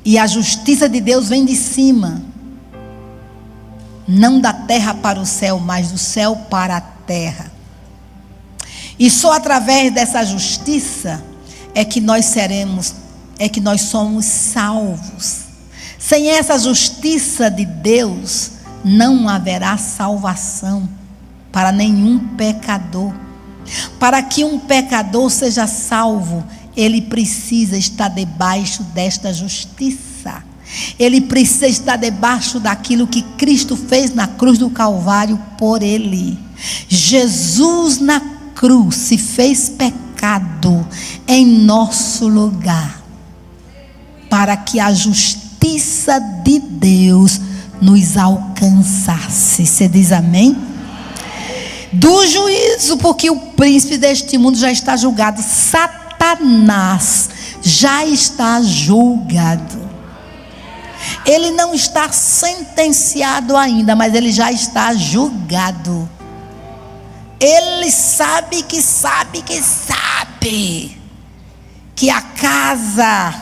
E a justiça de Deus vem de cima. Não da terra para o céu, mas do céu para a terra. E só através dessa justiça é que nós somos salvos. Sem essa justiça de Deus, não haverá salvação para nenhum pecador. Para que um pecador seja salvo, ele precisa estar debaixo desta justiça. Ele precisa estar debaixo daquilo que Cristo fez na cruz do Calvário por ele. Jesus na cruz se fez pecado em nosso lugar, para que a justiça de Deus nos alcançasse. Você diz amém? Do juízo, porque o príncipe deste mundo já está julgado. Satanás já está julgado. Ele não está sentenciado ainda, mas ele já está julgado. Ele sabe que a casa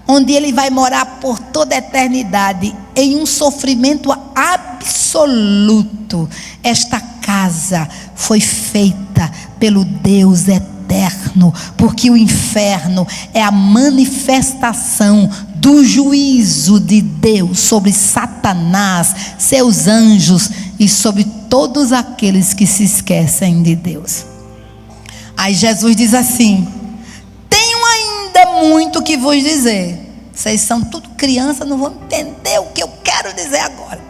onde ele vai morar por toda a eternidade, em um sofrimento absoluto, esta casa foi feita pelo Deus eterno, porque o inferno é a manifestação do juízo de Deus sobre Satanás, seus anjos e sobre todos aqueles que se esquecem de Deus. Aí Jesus diz assim: tenho ainda muito que vos dizer. Vocês são tudo criança, não vão entender o que eu quero dizer agora.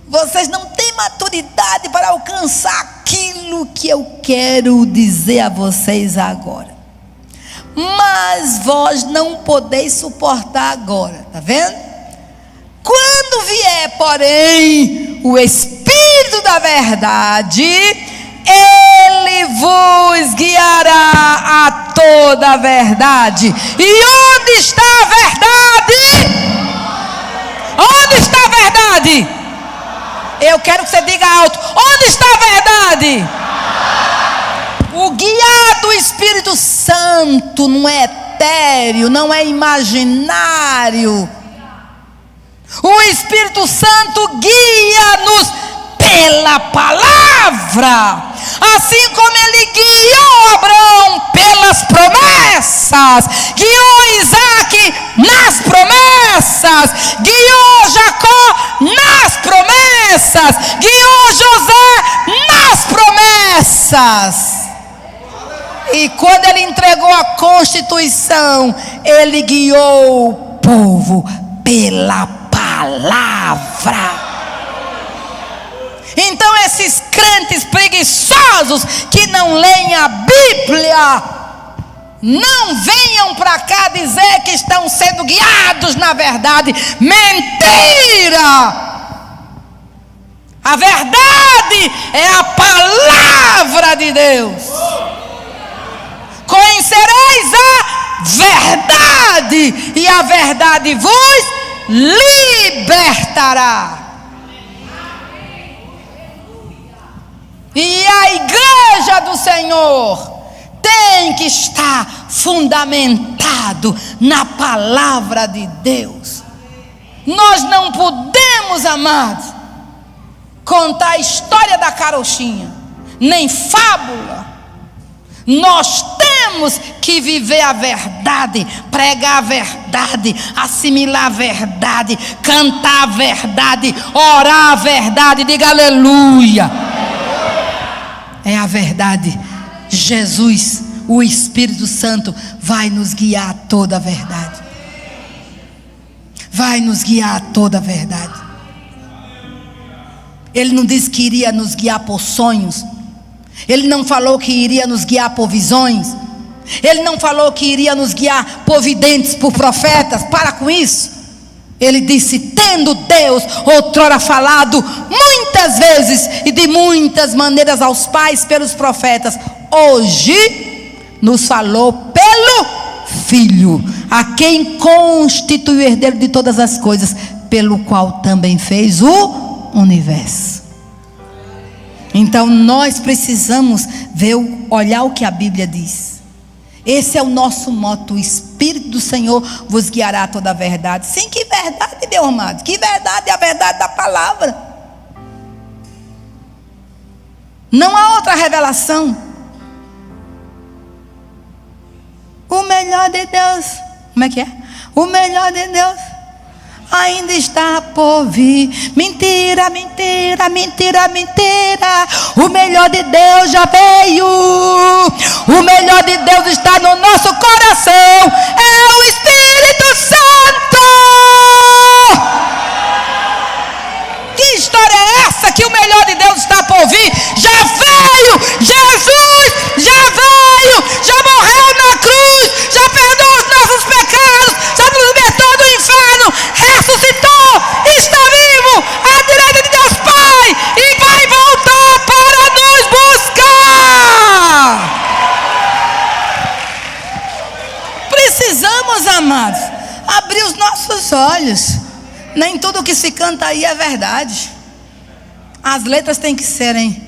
Vocês não têm maturidade para alcançar aquilo que eu quero dizer a vocês agora. Mas vós não podeis suportar agora, tá vendo? Quando vier, porém, o Espírito da verdade, ele vos guiará a toda a verdade. E onde está a verdade? Onde está a verdade? Eu quero que você diga alto: onde está a verdade? O guiar do Espírito Santo não é etéreo, não é imaginário. O Espírito Santo guia-nos pela palavra, assim como ele guiou Abraão pelas promessas, guiou Isaac nas promessas, guiou Jacó nas promessas, guiou José nas promessas. E quando ele entregou a Constituição, ele guiou o povo pela palavra. Então esses crentes preguiçosos que não leem a Bíblia, não venham para cá dizer que estão sendo guiados na verdade. Mentira! A verdade é a palavra de Deus. Conhecereis a verdade, e a verdade vos libertará. E a igreja do Senhor tem que estar fundamentado na palavra de Deus. Nós não podemos, amados, contar a história da carochinha, nem fábula. Nós temos que viver a verdade, pregar a verdade, assimilar a verdade, cantar a verdade, orar a verdade. Diga aleluia. É a verdade. Jesus, o Espírito Santo vai nos guiar a toda a verdade. Vai nos guiar a toda a verdade. Ele não disse que iria nos guiar por sonhos. Ele não falou que iria nos guiar por visões. Ele não falou que iria nos guiar por videntes, por profetas. Para com isso. Ele disse: tendo Deus outrora falado muitas vezes e de muitas maneiras aos pais pelos profetas, hoje nos falou pelo Filho, a quem constituiu o herdeiro de todas as coisas, pelo qual também fez o universo. Então nós precisamos olhar o que a Bíblia diz. Esse é o nosso moto: o Espírito do Senhor vos guiará a toda a verdade. Sim, que verdade, meu amado? Que verdade? É a verdade da palavra. Não há outra revelação. O melhor de Deus, como é que é? O melhor de Deus ainda está por vir. Mentira, mentira, mentira, mentira. O melhor de Deus já veio. O melhor de Deus está no nosso coração. É o Espírito Santo. Que história é essa que o melhor de Deus está por vir? Já veio. Jesus já veio. Já morreu na cruz. Já perdoou os nossos pecados. Já nos libertou do inferno. Ressuscitou. Está vivo à direita de Deus Pai. E vai voltar para nos buscar. Precisamos, amados, abrir os nossos olhos. Nem tudo que se canta aí é verdade. As letras têm que serem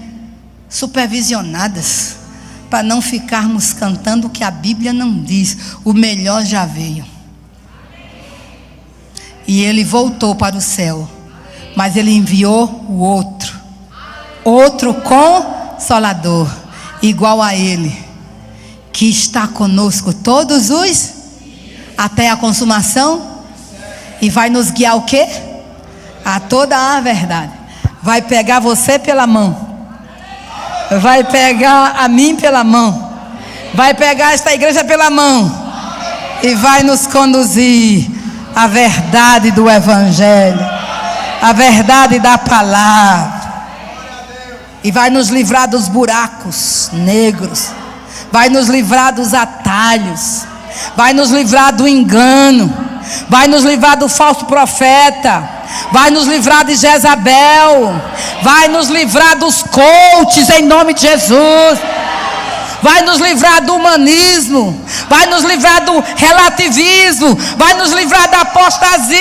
supervisionadas, para não ficarmos cantando o que a Bíblia não diz. O melhor já veio. E ele voltou para o céu, mas ele enviou o outro consolador, igual a ele, que está conosco todos os, até a consumação. E vai nos guiar o quê? A toda a verdade. Vai pegar você pela mão. Vai pegar a mim pela mão. Vai pegar esta igreja pela mão. E vai nos conduzir à verdade do Evangelho. A verdade da palavra. E vai nos livrar dos buracos negros. Vai nos livrar dos atalhos. Vai nos livrar do engano. Vai nos livrar do falso profeta. Vai nos livrar de Jezabel. Vai nos livrar dos coaches em nome de Jesus. Vai nos livrar do humanismo. Vai nos livrar do relativismo. Vai nos livrar da apostasia.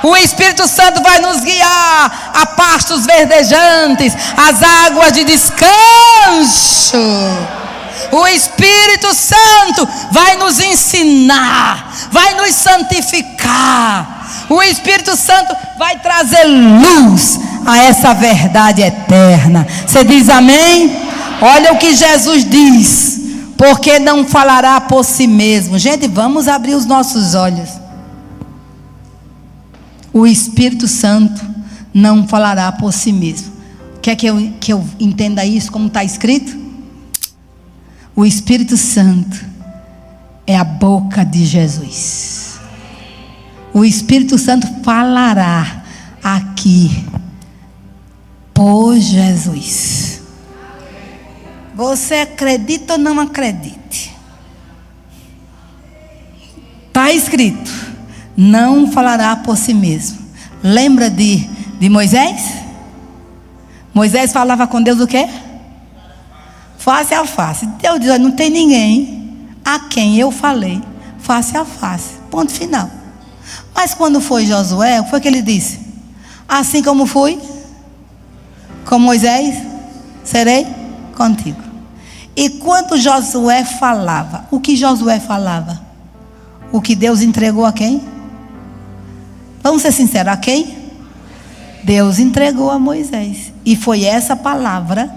O Espírito Santo vai nos guiar a pastos verdejantes, às águas de descanso. O Espírito Santo vai nos ensinar, vai nos santificar. O Espírito Santo vai trazer luz a essa verdade eterna. Você diz amém? Olha o que Jesus diz: porque não falará por si mesmo. Gente, vamos abrir os nossos olhos. O Espírito Santo não falará por si mesmo. Quer que eu entenda isso como está escrito? O Espírito Santo é a boca de Jesus. O Espírito Santo falará aqui por Jesus. Você acredita ou não acredite? Está escrito: não falará por si mesmo. Lembra de Moisés? Moisés falava com Deus o quê? Face a face. Deus diz: não tem ninguém a quem eu falei face a face. Ponto final. Mas quando foi Josué, o que foi que ele disse? Assim como fui com Moisés, serei contigo. E quando Josué falava, o que Josué falava? O que Deus entregou a quem? Vamos ser sinceros, a quem? Deus entregou a Moisés. E foi essa palavra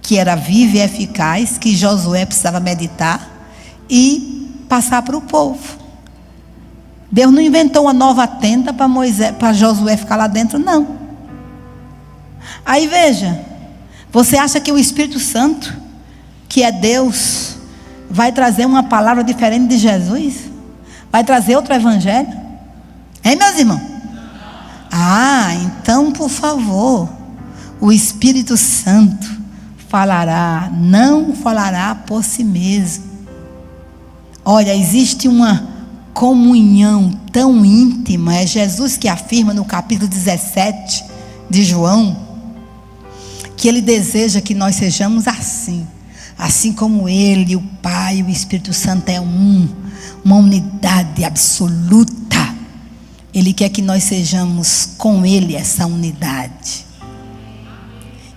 que era viva e eficaz, que Josué precisava meditar e passar para o povo. Deus não inventou uma nova tenda para Josué ficar lá dentro, não. Aí veja, você acha que o Espírito Santo, que é Deus, vai trazer uma palavra diferente de Jesus? Vai trazer outro evangelho? Hein, meus irmãos? Então, por favor, o Espírito Santo falará, não falará por si mesmo. Olha, existe uma comunhão tão íntima, é Jesus que afirma no capítulo 17 de João, que Ele deseja que nós sejamos assim como Ele, o Pai e o Espírito Santo é uma unidade absoluta. Ele quer que nós sejamos com Ele essa unidade.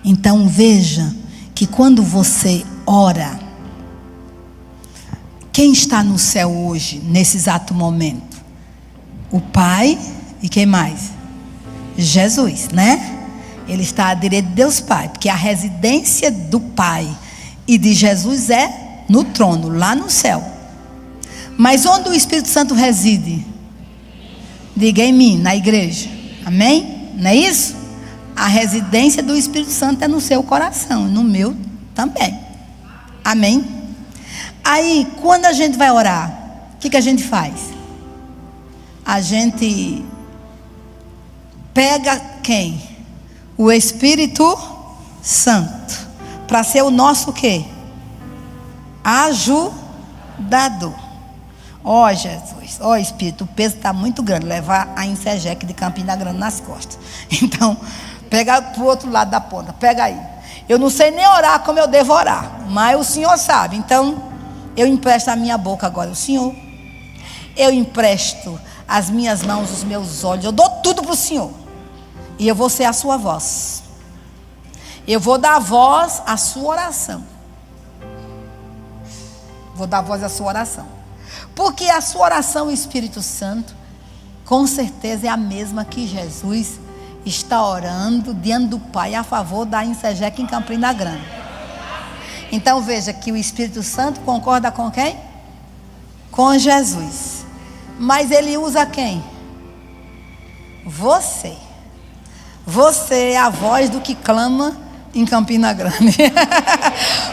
Então veja que quando você ora, quem está no céu hoje, nesse exato momento? O Pai e quem mais? Jesus, né? Ele está à direita de Deus Pai, porque a residência do Pai e de Jesus é no trono, lá no céu. Mas onde o Espírito Santo reside? Diga em mim, na igreja. Amém? Não é isso? A residência do Espírito Santo é no seu coração, no meu também. Amém? Aí, quando a gente vai orar, o que a gente faz? A gente pega quem? O Espírito Santo, para ser o nosso o quê? Ajudador. Ó Jesus, ó Espírito, o peso está muito grande, levar a Insegec de Campina Grande nas costas. Então, pega para o outro lado da ponta, pega aí. Eu não sei nem orar como eu devo orar, mas o Senhor sabe. Então, eu empresto a minha boca agora, o Senhor. Eu empresto as minhas mãos, os meus olhos, eu dou tudo para o Senhor. E eu vou ser a sua voz. Eu vou dar voz à sua oração. Vou dar voz à sua oração. Porque a sua oração, o Espírito Santo, com certeza é a mesma que Jesus está orando diante do Pai a favor da Insegec em Campina Grande. Então veja que o Espírito Santo concorda com quem? Com Jesus. Mas ele usa quem? Você. Você é a voz do que clama em Campina Grande.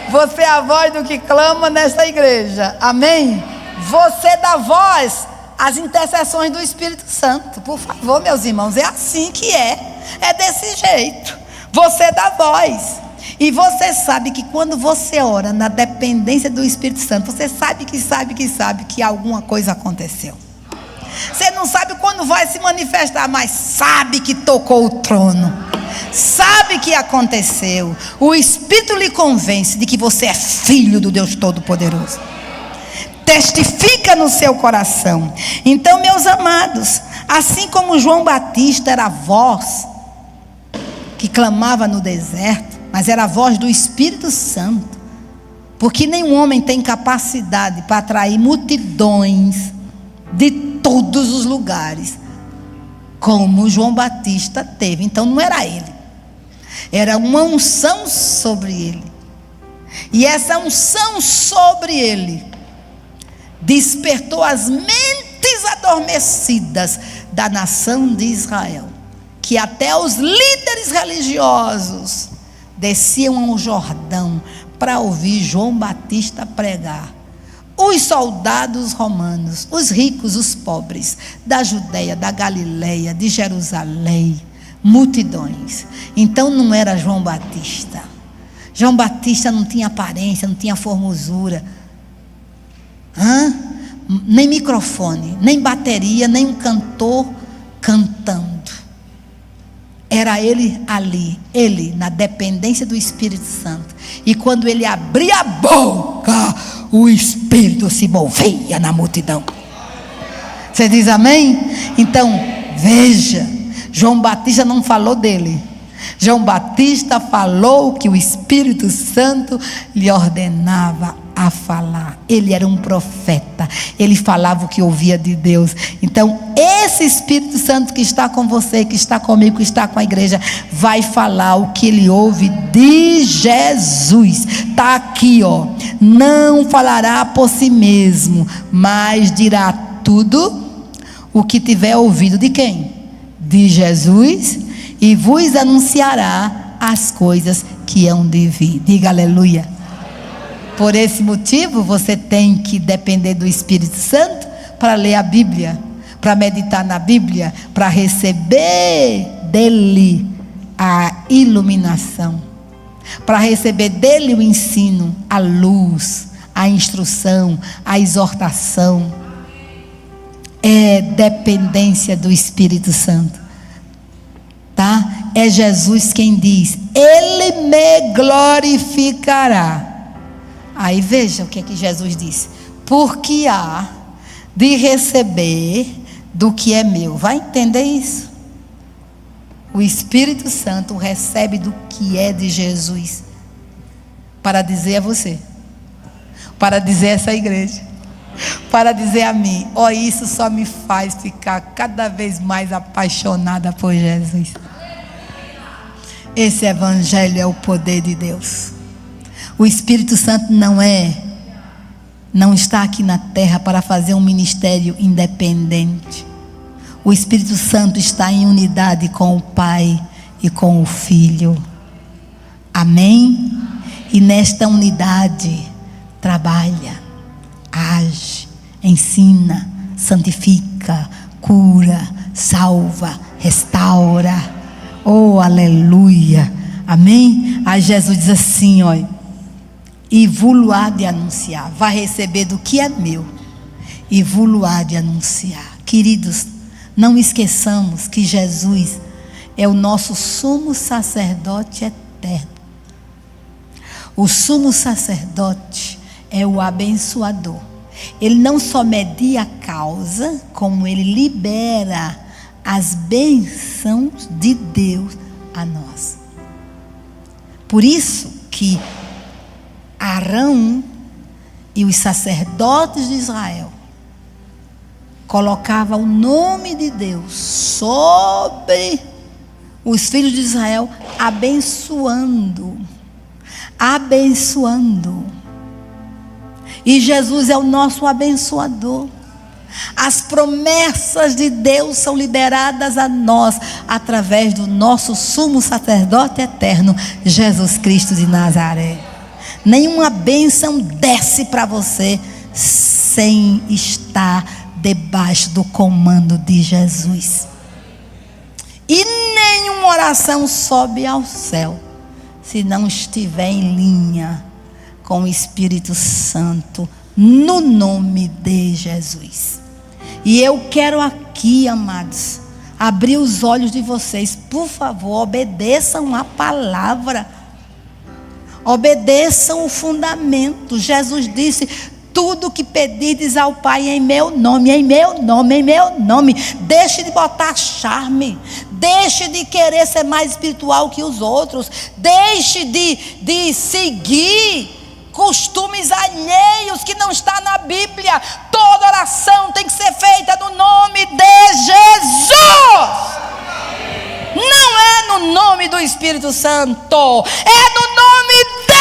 Você é a voz do que clama nesta igreja. Amém? Você dá voz às intercessões do Espírito Santo. Por favor, meus irmãos, é assim que é. É desse jeito. Você dá voz. E você sabe que quando você ora na dependência do Espírito Santo, você sabe que alguma coisa aconteceu. Você não sabe quando vai se manifestar, mas sabe que tocou o trono. Sabe que aconteceu. O Espírito lhe convence de que você é filho do Deus Todo-Poderoso. Testifica no seu coração. Então, meus amados, assim como João Batista era a voz que clamava no deserto, mas era a voz do Espírito Santo, porque nenhum homem tem capacidade para atrair multidões de todos os lugares, como João Batista teve. Então não era ele, era uma unção sobre ele, e essa unção sobre ele despertou as mentes adormecidas da nação de Israel, que até os líderes religiosos desciam ao Jordão para ouvir João Batista pregar. Os soldados romanos, os ricos, os pobres, da Judeia, da Galileia, de Jerusalém, multidões. Então não era João Batista. João Batista não tinha aparência, não tinha formosura, nem microfone, nem bateria, nem um cantor cantando. Era ele ali, ele na dependência do Espírito Santo. E quando ele abria a boca, o Espírito se movia na multidão. Você diz amém? Então, veja, João Batista não falou dele. João Batista falou que o Espírito Santo lhe ordenava a falar. Ele era um profeta. Ele falava o que ouvia de Deus. Então, esse Espírito Santo que está com você, que está comigo, que está com a igreja, vai falar o que ele ouve de Jesus. Está aqui, ó. Não falará por si mesmo, mas dirá tudo o que tiver ouvido de quem? De Jesus, e vos anunciará as coisas que hão de vir. Diga aleluia. Por esse motivo, você tem que depender do Espírito Santo para ler a Bíblia, para meditar na Bíblia, para receber dele a iluminação, para receber dele o ensino, a luz, a instrução, a exortação. É dependência do Espírito Santo, tá? É Jesus quem diz: Ele me glorificará. Aí veja o que é que Jesus disse: porque há de receber do que é meu. Vai entender isso? O Espírito Santo recebe do que é de Jesus para dizer a você, para dizer a essa igreja, para dizer a mim: ó, isso só me faz ficar cada vez mais apaixonada por Jesus. Esse evangelho é o poder de Deus. O Espírito Santo não está aqui na terra para fazer um ministério independente. O Espírito Santo está em unidade com o Pai e com o Filho. Amém? E nesta unidade trabalha, age, ensina, santifica, cura, salva, restaura. Oh, aleluia. Amém? Aí Jesus diz assim, olha: e vou-lo há de anunciar. Vai receber do que é meu e vou-lo há de anunciar. Queridos, não esqueçamos que Jesus é o nosso sumo sacerdote eterno. O sumo sacerdote é o abençoador. Ele não só media a causa, como ele libera as bênçãos de Deus a nós. Por isso que Arão e os sacerdotes de Israel colocavam o nome de Deus sobre os filhos de Israel, abençoando. E Jesus é o nosso abençoador. As promessas de Deus são liberadas a nós através do nosso sumo sacerdote eterno, Jesus Cristo de Nazaré. Nenhuma bênção desce para você sem estar debaixo do comando de Jesus. E nenhuma oração sobe ao céu se não estiver em linha com o Espírito Santo, no nome de Jesus. E eu quero aqui, amados, abrir os olhos de vocês. Por favor, obedeçam a palavra, obedeçam o fundamento. Jesus disse: tudo que pedirdes ao Pai em meu nome, em meu nome, em meu nome. Deixe de botar charme, deixe de querer ser mais espiritual que os outros, deixe de seguir costumes alheios que não está na Bíblia. Toda oração tem que ser feita no nome de Jesus. Não é no nome do Espírito Santo, é no nome de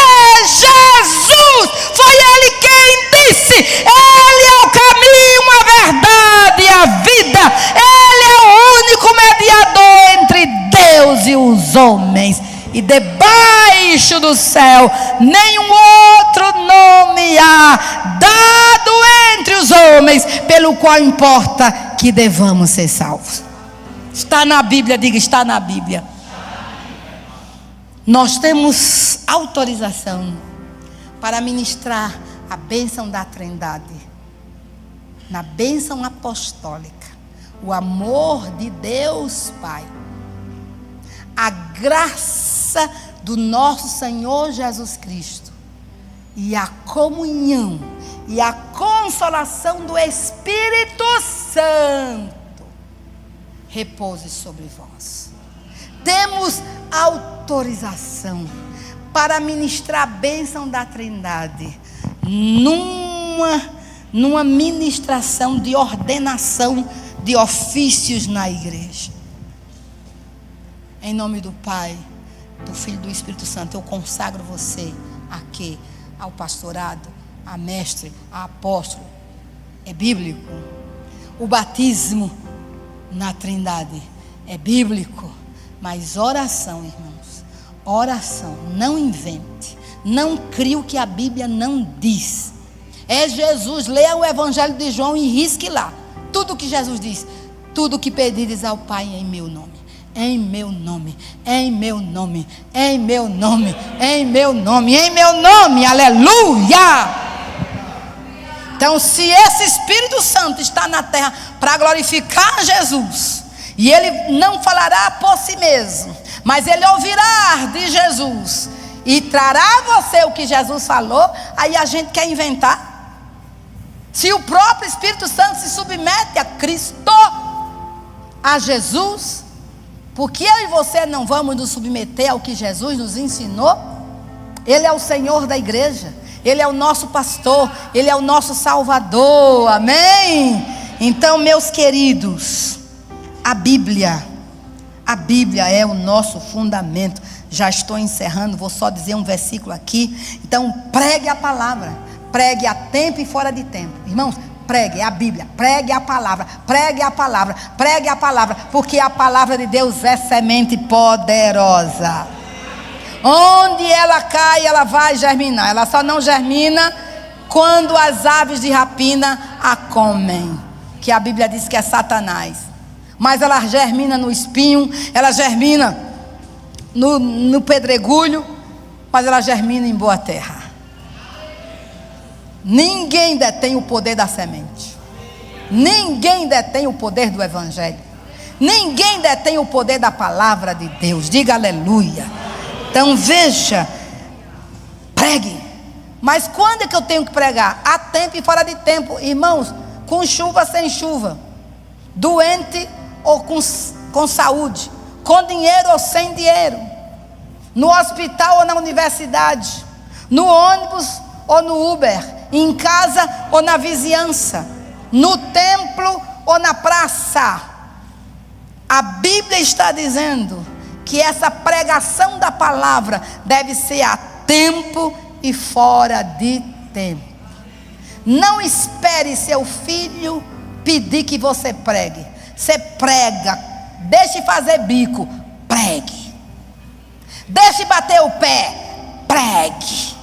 Jesus. Foi Ele quem disse: Ele é o caminho, a verdade e a vida. Ele é o único mediador entre Deus e os homens. E debaixo do céu nenhum outro nome há dado entre os homens pelo qual importa que devamos ser salvos. Está na Bíblia, diga: está na Bíblia. Nós temos autorização para ministrar a bênção da Trindade, na bênção apostólica, o amor de Deus Pai, a graça do nosso Senhor Jesus Cristo e a comunhão e a consolação do Espírito Santo repouse sobre vós. Temos autorização para ministrar a bênção da Trindade numa ministração de ordenação de ofícios na igreja. Em nome do Pai, do Filho e do Espírito Santo, eu consagro você aqui ao pastorado, a mestre, a apóstolo. É bíblico. O batismo na Trindade é bíblico. Mas oração, irmãos, oração, não invente, Não crie o que a Bíblia não diz. É Jesus. Leia o Evangelho de João e risque lá. Tudo que Jesus diz. Tudo que pedires ao Pai em meu nome. Em meu nome. Em meu nome. Em meu nome. Em meu nome. Em meu nome. Aleluia! Então, se esse Espírito Santo está na terra para glorificar Jesus, e ele não falará por si mesmo, mas ele ouvirá de Jesus e trará a você o que Jesus falou, aí a gente quer inventar. Se o próprio Espírito Santo se submete a Cristo, a Jesus, porque eu e você não vamos nos submeter ao que Jesus nos ensinou? Ele é o Senhor da igreja, Ele é o nosso pastor, Ele é o nosso Salvador, amém? Então, meus queridos, a Bíblia é o nosso fundamento. Já estou encerrando, vou só dizer um versículo aqui. Então, pregue a palavra, pregue a tempo e fora de tempo. Irmãos, pregue a Bíblia, pregue a palavra, pregue a palavra, pregue a palavra, porque a palavra de Deus é semente poderosa. Onde ela cai, ela vai germinar. Ela só não germina quando as aves de rapina a comem, que a Bíblia diz que é Satanás. Mas ela germina no espinho, ela germina no pedregulho, mas ela germina em boa terra. Ninguém detém o poder da semente. Ninguém detém o poder do Evangelho. Ninguém detém o poder da palavra de Deus. Diga aleluia. Então veja, pregue. Mas quando é que eu tenho que pregar? A tempo e fora de tempo. Irmãos, com chuva, sem chuva, doente ou com saúde, com dinheiro ou sem dinheiro, no hospital ou na universidade, no ônibus ou no Uber, em casa ou na vizinhança, no templo ou na praça. A Bíblia está dizendo que essa pregação da palavra deve ser a tempo e fora de tempo. Não espere seu filho pedir que você pregue. Você prega, deixe fazer bico, pregue. Deixe bater o pé, pregue.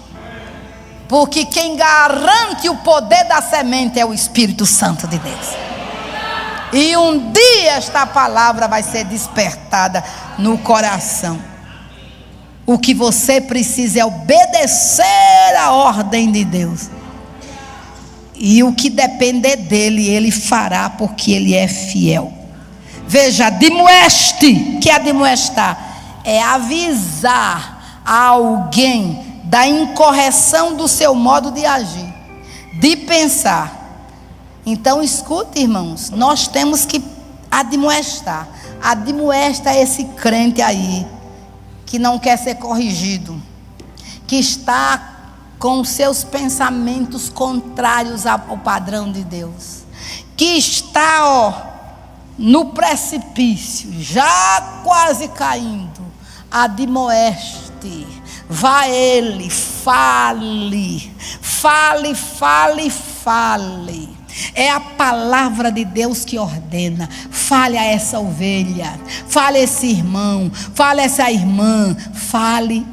Porque quem garante o poder da semente é o Espírito Santo de Deus. E um dia esta palavra vai ser despertada no coração. O que você precisa é obedecer a ordem de Deus. E o que depender dele, ele fará, porque ele é fiel. Veja, admoeste, que admoestar é avisar a alguém da incorreção do seu modo de agir, de pensar. Então escute, irmãos, nós temos que admoestar. Admoesta esse crente aí que não quer ser corrigido, que está com seus pensamentos contrários ao padrão de Deus, que está no precipício, já quase caindo. Admoeste, vá ele, fale. É a palavra de Deus que ordena. Fale a essa ovelha, fale a esse irmão, fale a essa irmã, fale.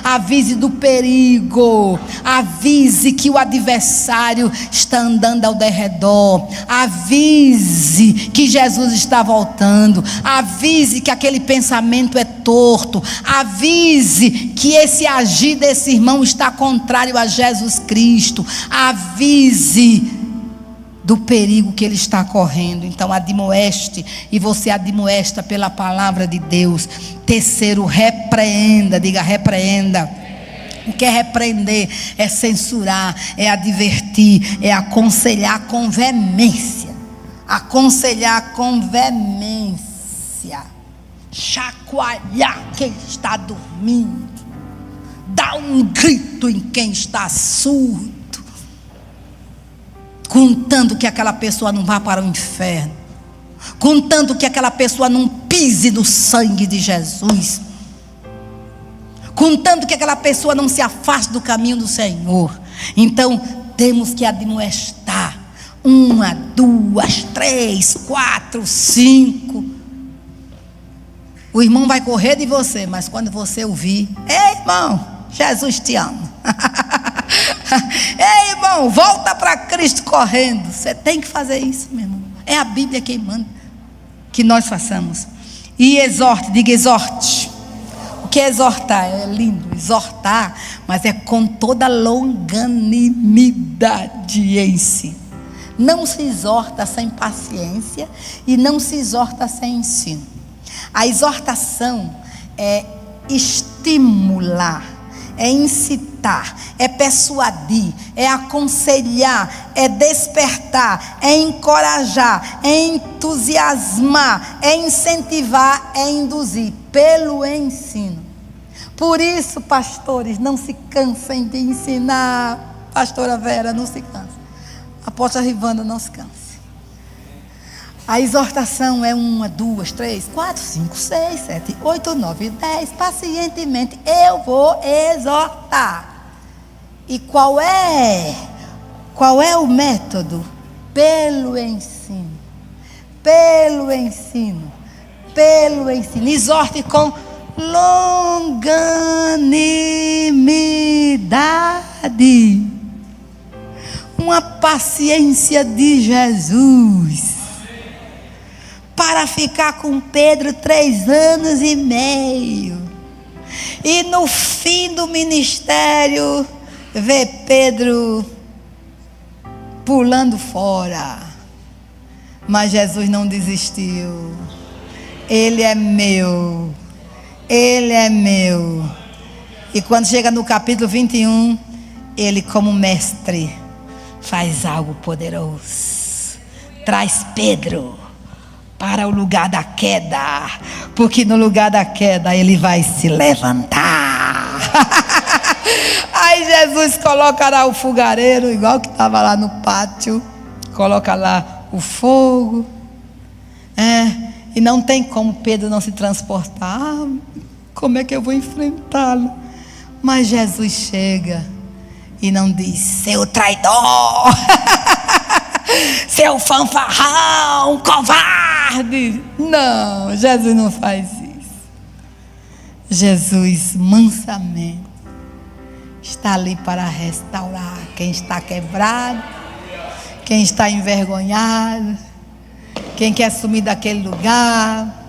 Avise do perigo, avise que o adversário está andando ao derredor, avise que Jesus está voltando, avise que aquele pensamento é torto, avise que esse agir desse irmão está contrário a Jesus Cristo, avise do perigo que ele está correndo. Então admoeste, e você admoesta pela palavra de Deus. Terceiro, repreenda. Diga repreenda. O que é repreender? É censurar, é advertir, é aconselhar com veemência. Aconselhar com veemência. Chacoalhar quem está dormindo. Dar um grito em quem está surdo, contanto que aquela pessoa não vá para o inferno, contanto que aquela pessoa não pise no sangue de Jesus, contanto que aquela pessoa não se afaste do caminho do Senhor. Então temos que admoestar. 1, 2, 3, 4, 5. O irmão vai correr de você, mas quando você ouvir: ei, irmão, Jesus te ama. Ei, irmão, volta para Cristo correndo. Você tem que fazer isso, meu irmão. É a Bíblia quem manda que nós façamos. E exorte, diga exorte. O que é exortar? É lindo, exortar, mas é com toda longanimidade em si. Não se exorta sem paciência e não se exorta sem ensino. A exortação é estimular, é incitar, é persuadir, é aconselhar, é despertar, é encorajar, é entusiasmar, é incentivar, é induzir pelo ensino. Por isso, pastores, não se cansem de ensinar. Pastora Vera, não se canse. Apóstola Rivanda, não se canse. A exortação é 1, 2, 3, 4, 5, 6, 7, 8, 9, 10. Pacientemente eu vou exortar. E qual é o método? Pelo ensino. Pelo ensino. Pelo ensino. Exorte com longanimidade. Uma paciência de Jesus. Para ficar com Pedro 3 anos e meio. E no fim do ministério, ver Pedro pulando fora. Mas Jesus não desistiu. Ele é meu. Ele é meu. E quando chega no capítulo 21, ele, como mestre, faz algo poderoso. Traz Pedro para o lugar da queda, porque no lugar da queda ele vai se levantar. Aí Jesus colocará o fogareiro, igual que estava lá no pátio, coloca lá o fogo, e não tem como Pedro não se transportar. Como é que eu vou enfrentá-lo? Mas Jesus chega e não diz: seu traidor, seu fanfarrão, covarde. Não, Jesus não faz isso. Jesus mansamente está ali para restaurar quem está quebrado, quem está envergonhado, quem quer sumir daquele lugar,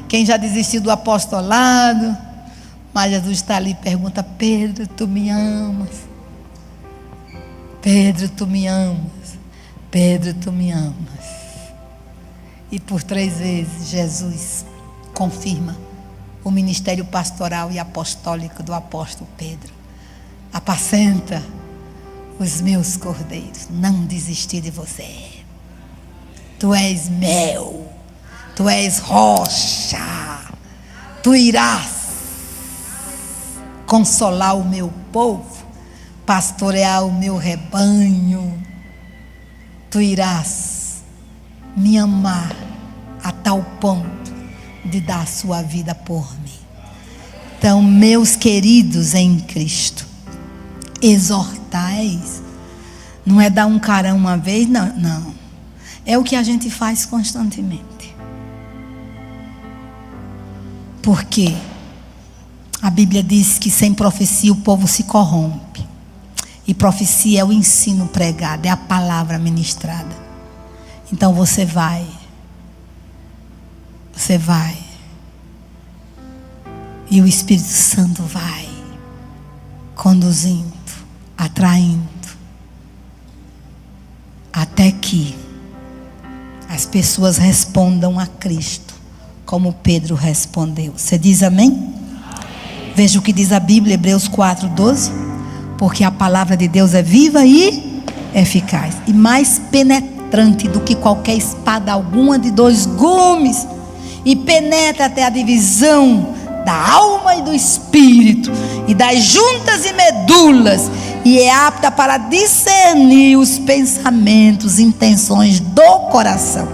quem já desistiu do apostolado. Mas Jesus está ali e pergunta: Pedro, tu me amas? Pedro, tu me amas? Pedro, tu me amas? E por 3 vezes Jesus confirma o ministério pastoral e apostólico do apóstolo Pedro. Apacenta os meus cordeiros, não desisti de você. Tu és meu, tu és rocha, tu irás consolar o meu povo, pastorear o meu rebanho. Tu irás me amar a tal ponto de dar a sua vida por mim. Então, meus queridos em Cristo, exortais não é dar um carão uma vez, não. É o que a gente faz constantemente. Porque a Bíblia diz que sem profecia o povo se corrompe. E profecia é o ensino pregado, é a palavra ministrada. Então você vai. E o Espírito Santo vai conduzindo, atraindo, até que as pessoas respondam a Cristo, como Pedro respondeu. Você diz amém? Amém. Veja o que diz a Bíblia, Hebreus 4:12. Porque a palavra de Deus é viva e eficaz, e mais penetrante do que qualquer espada alguma de 2 gumes, e penetra até a divisão da alma e do espírito, e das juntas e medulas, e é apta para discernir os pensamentos e intenções do coração.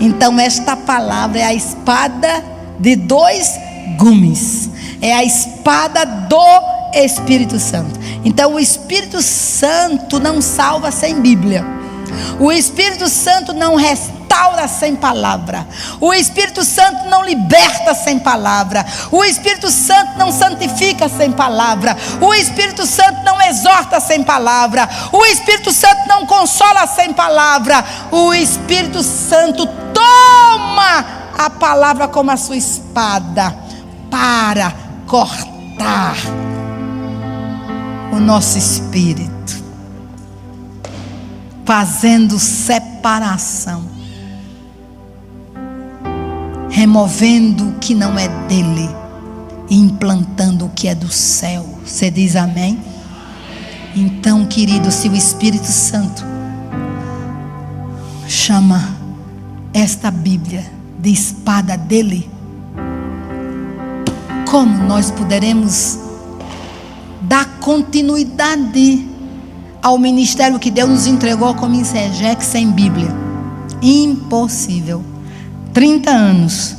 Então esta palavra é a espada de 2 gumes, é a espada do Espírito Santo. Então o Espírito Santo não salva sem Bíblia. O Espírito Santo não restaura restaura sem palavra. O Espírito Santo não liberta sem palavra. O Espírito Santo não santifica sem palavra. O Espírito Santo não exorta sem palavra. O Espírito Santo não consola sem palavra. O Espírito Santo toma a palavra como a sua espada para cortar o nosso espírito, fazendo separação, removendo o que não é dele e implantando o que é do céu. Você diz amém? Então, querido, se o Espírito Santo chama esta Bíblia de espada dele, como nós poderemos dar continuidade ao ministério que Deus nos entregou como Insegec sem Bíblia? Impossível. 30 anos.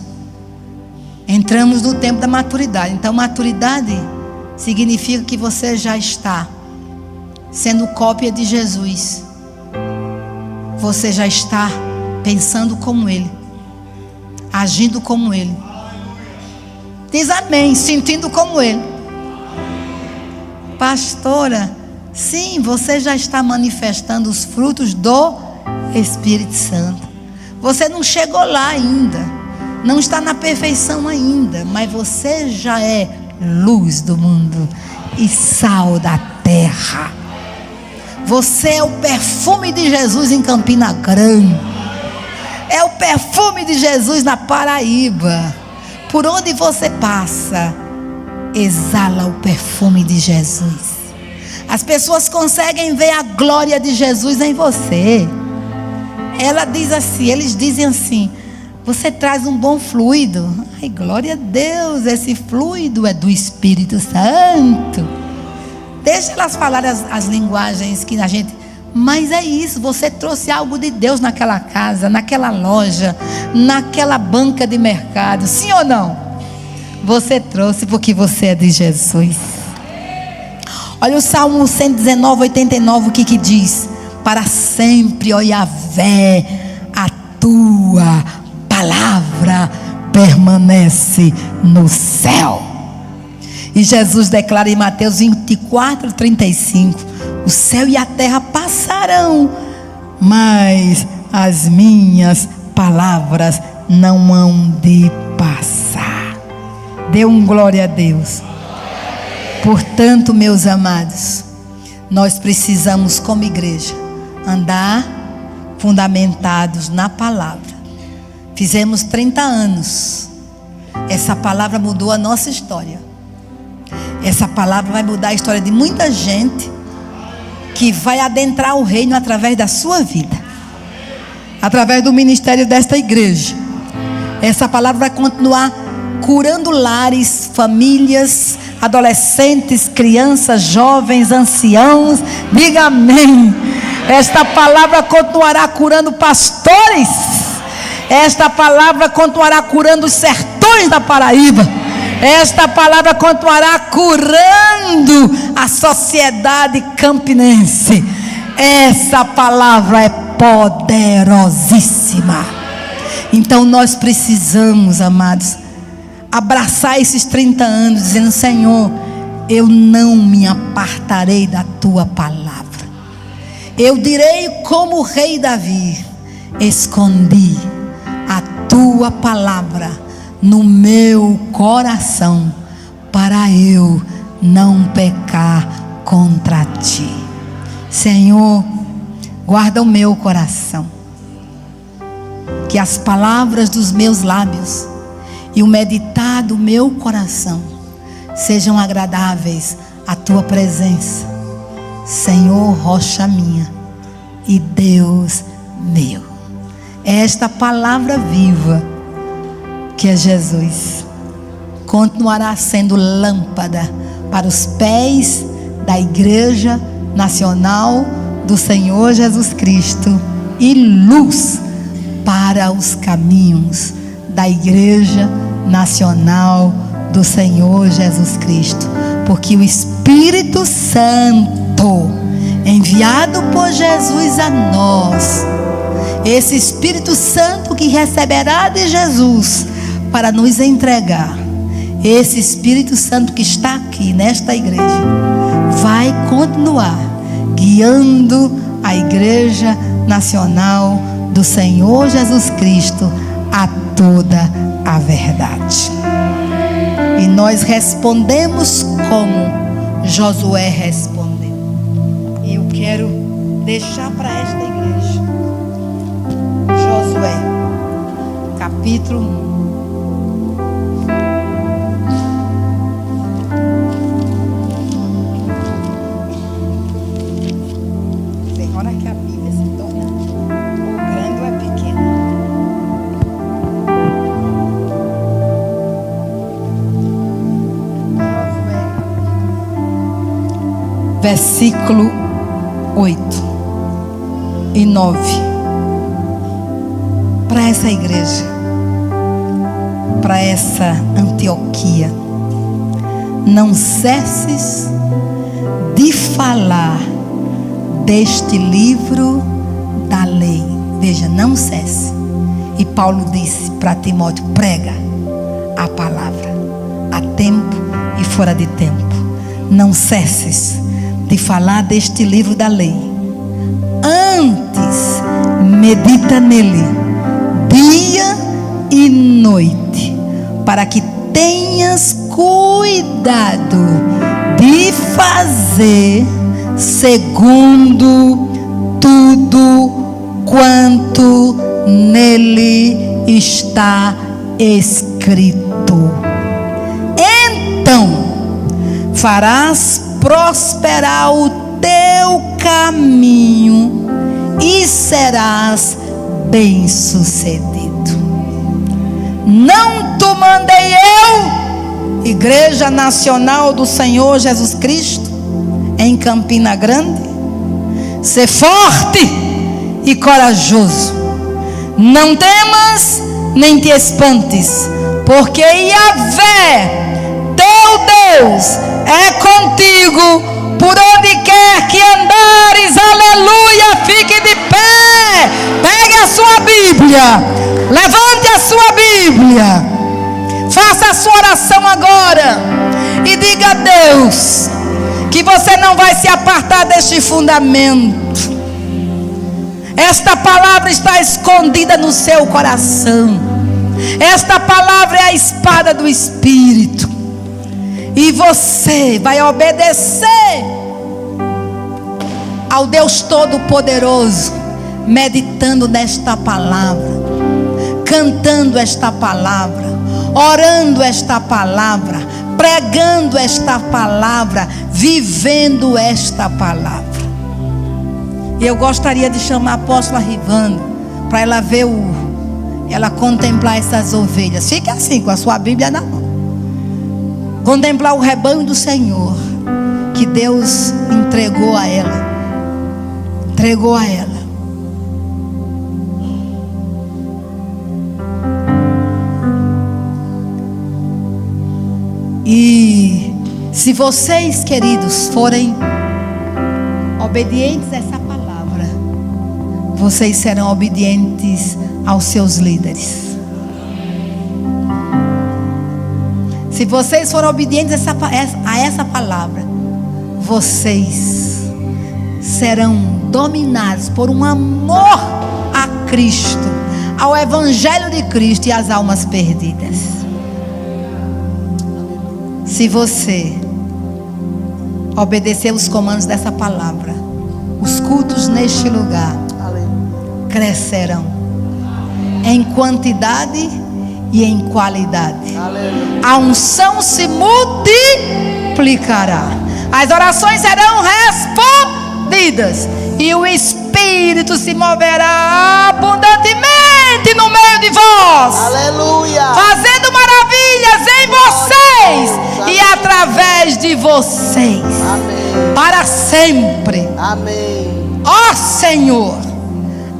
Entramos no tempo da maturidade. Então, maturidade significa que você já está sendo cópia de Jesus. Você já está pensando como Ele, agindo como Ele. Diz amém, sentindo como Ele. Pastora, sim, você já está manifestando os frutos do Espírito Santo. Você não chegou lá ainda, não está na perfeição ainda, mas você já é luz do mundo e sal da terra. Você é o perfume de Jesus em Campina Grande. É o perfume de Jesus na Paraíba. Por onde você passa, exala o perfume de Jesus. As pessoas conseguem ver a glória de Jesus em você. Ela diz assim, eles dizem assim: você traz um bom fluido. Ai, glória a Deus, esse fluido é do Espírito Santo. Deixa elas falarem as linguagens que a gente... Mas é isso, você trouxe algo de Deus naquela casa, naquela loja, naquela banca de mercado. Sim ou não? Você trouxe porque você é de Jesus. Olha o Salmo 119, 89, o que diz? Para sempre, ó Yahvé, a tua palavra permanece no céu. E Jesus declara em Mateus 24, 35: o céu e a terra passarão, mas as minhas palavras não hão de passar. Dê um glória a Deus. Portanto, meus amados, nós precisamos, como igreja, andar fundamentados na palavra. Fizemos 30 anos. Essa palavra mudou a nossa história. Essa palavra vai mudar a história de muita gente que vai adentrar o reino através da sua vida, através do ministério desta igreja. Essa palavra vai continuar curando lares, famílias, adolescentes, crianças, jovens, anciãos. Diga amém. Esta palavra continuará curando pastores. Esta palavra continuará curando os sertões da Paraíba. Esta palavra continuará curando a sociedade campinense. Essa palavra é poderosíssima. Então nós precisamos, amados, abraçar esses 30 anos dizendo: Senhor, eu não me apartarei da tua palavra. Eu direi como o rei Davi: escondi a tua palavra no meu coração, para eu não pecar contra ti. Senhor, guarda o meu coração, que as palavras dos meus lábios e o meditar do meu coração sejam agradáveis à tua presença, Senhor, rocha minha e Deus meu. Esta palavra viva, que é Jesus, continuará sendo lâmpada para os pés da Igreja Nacional do Senhor Jesus Cristo e luz para os caminhos da Igreja Nacional do Senhor Jesus Cristo, porque o Espírito Santo, enviado por Jesus a nós, esse Espírito Santo que receberá de Jesus para nos entregar, esse Espírito Santo que está aqui nesta igreja, vai continuar guiando a Igreja Nacional do Senhor Jesus Cristo a toda a verdade. E nós respondemos como Josué respondeu. E eu quero deixar para esta igreja Josué, capítulo 1. Versículo 8 e 9. Para essa igreja, para essa Antioquia: não cesses de falar deste livro da lei. Veja, não cesse. E Paulo disse para Timóteo: prega a palavra a tempo e fora de tempo. Não cesses de falar deste livro da lei. Antes, medita nele dia e noite, para que tenhas cuidado de fazer segundo tudo quanto nele está escrito. Então farás prosperar o teu caminho e serás bem-sucedido. Não te mandei eu, Igreja Nacional do Senhor Jesus Cristo, em Campina Grande? Ser forte e corajoso. Não temas nem te espantes, porque Yahvé, teu Deus, é contigo por onde quer que andares. Aleluia. Fique de pé, pegue a sua Bíblia, levante a sua Bíblia, faça a sua oração agora e diga a Deus que você não vai se apartar deste fundamento. Esta palavra está escondida no seu coração. Esta palavra é a espada do Espírito. E você vai obedecer ao Deus Todo-Poderoso, meditando nesta palavra, cantando esta palavra, orando esta palavra, pregando esta palavra, vivendo esta palavra. E eu gostaria de chamar a apóstola Rivando para ela ver ela contemplar essas ovelhas. Fique assim com a sua Bíblia na mão. Contemplar o rebanho do Senhor que Deus entregou a ela. Entregou a ela. E se vocês, queridos, forem obedientes a essa palavra, vocês serão obedientes aos seus líderes. Se vocês forem obedientes a essa palavra, vocês serão dominados por um amor a Cristo, ao Evangelho de Cristo e às almas perdidas. Se você obedecer os comandos dessa palavra, os cultos neste lugar crescerão em quantidade e em qualidade. A unção se multiplicará, as orações serão respondidas e o Espírito se moverá abundantemente no meio de vós. Aleluia. Fazendo maravilhas em vocês e através de vocês. Amém. Para sempre. Amém. Ó Senhor,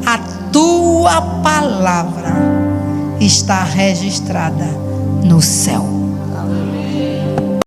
a tua palavra está registrada no céu.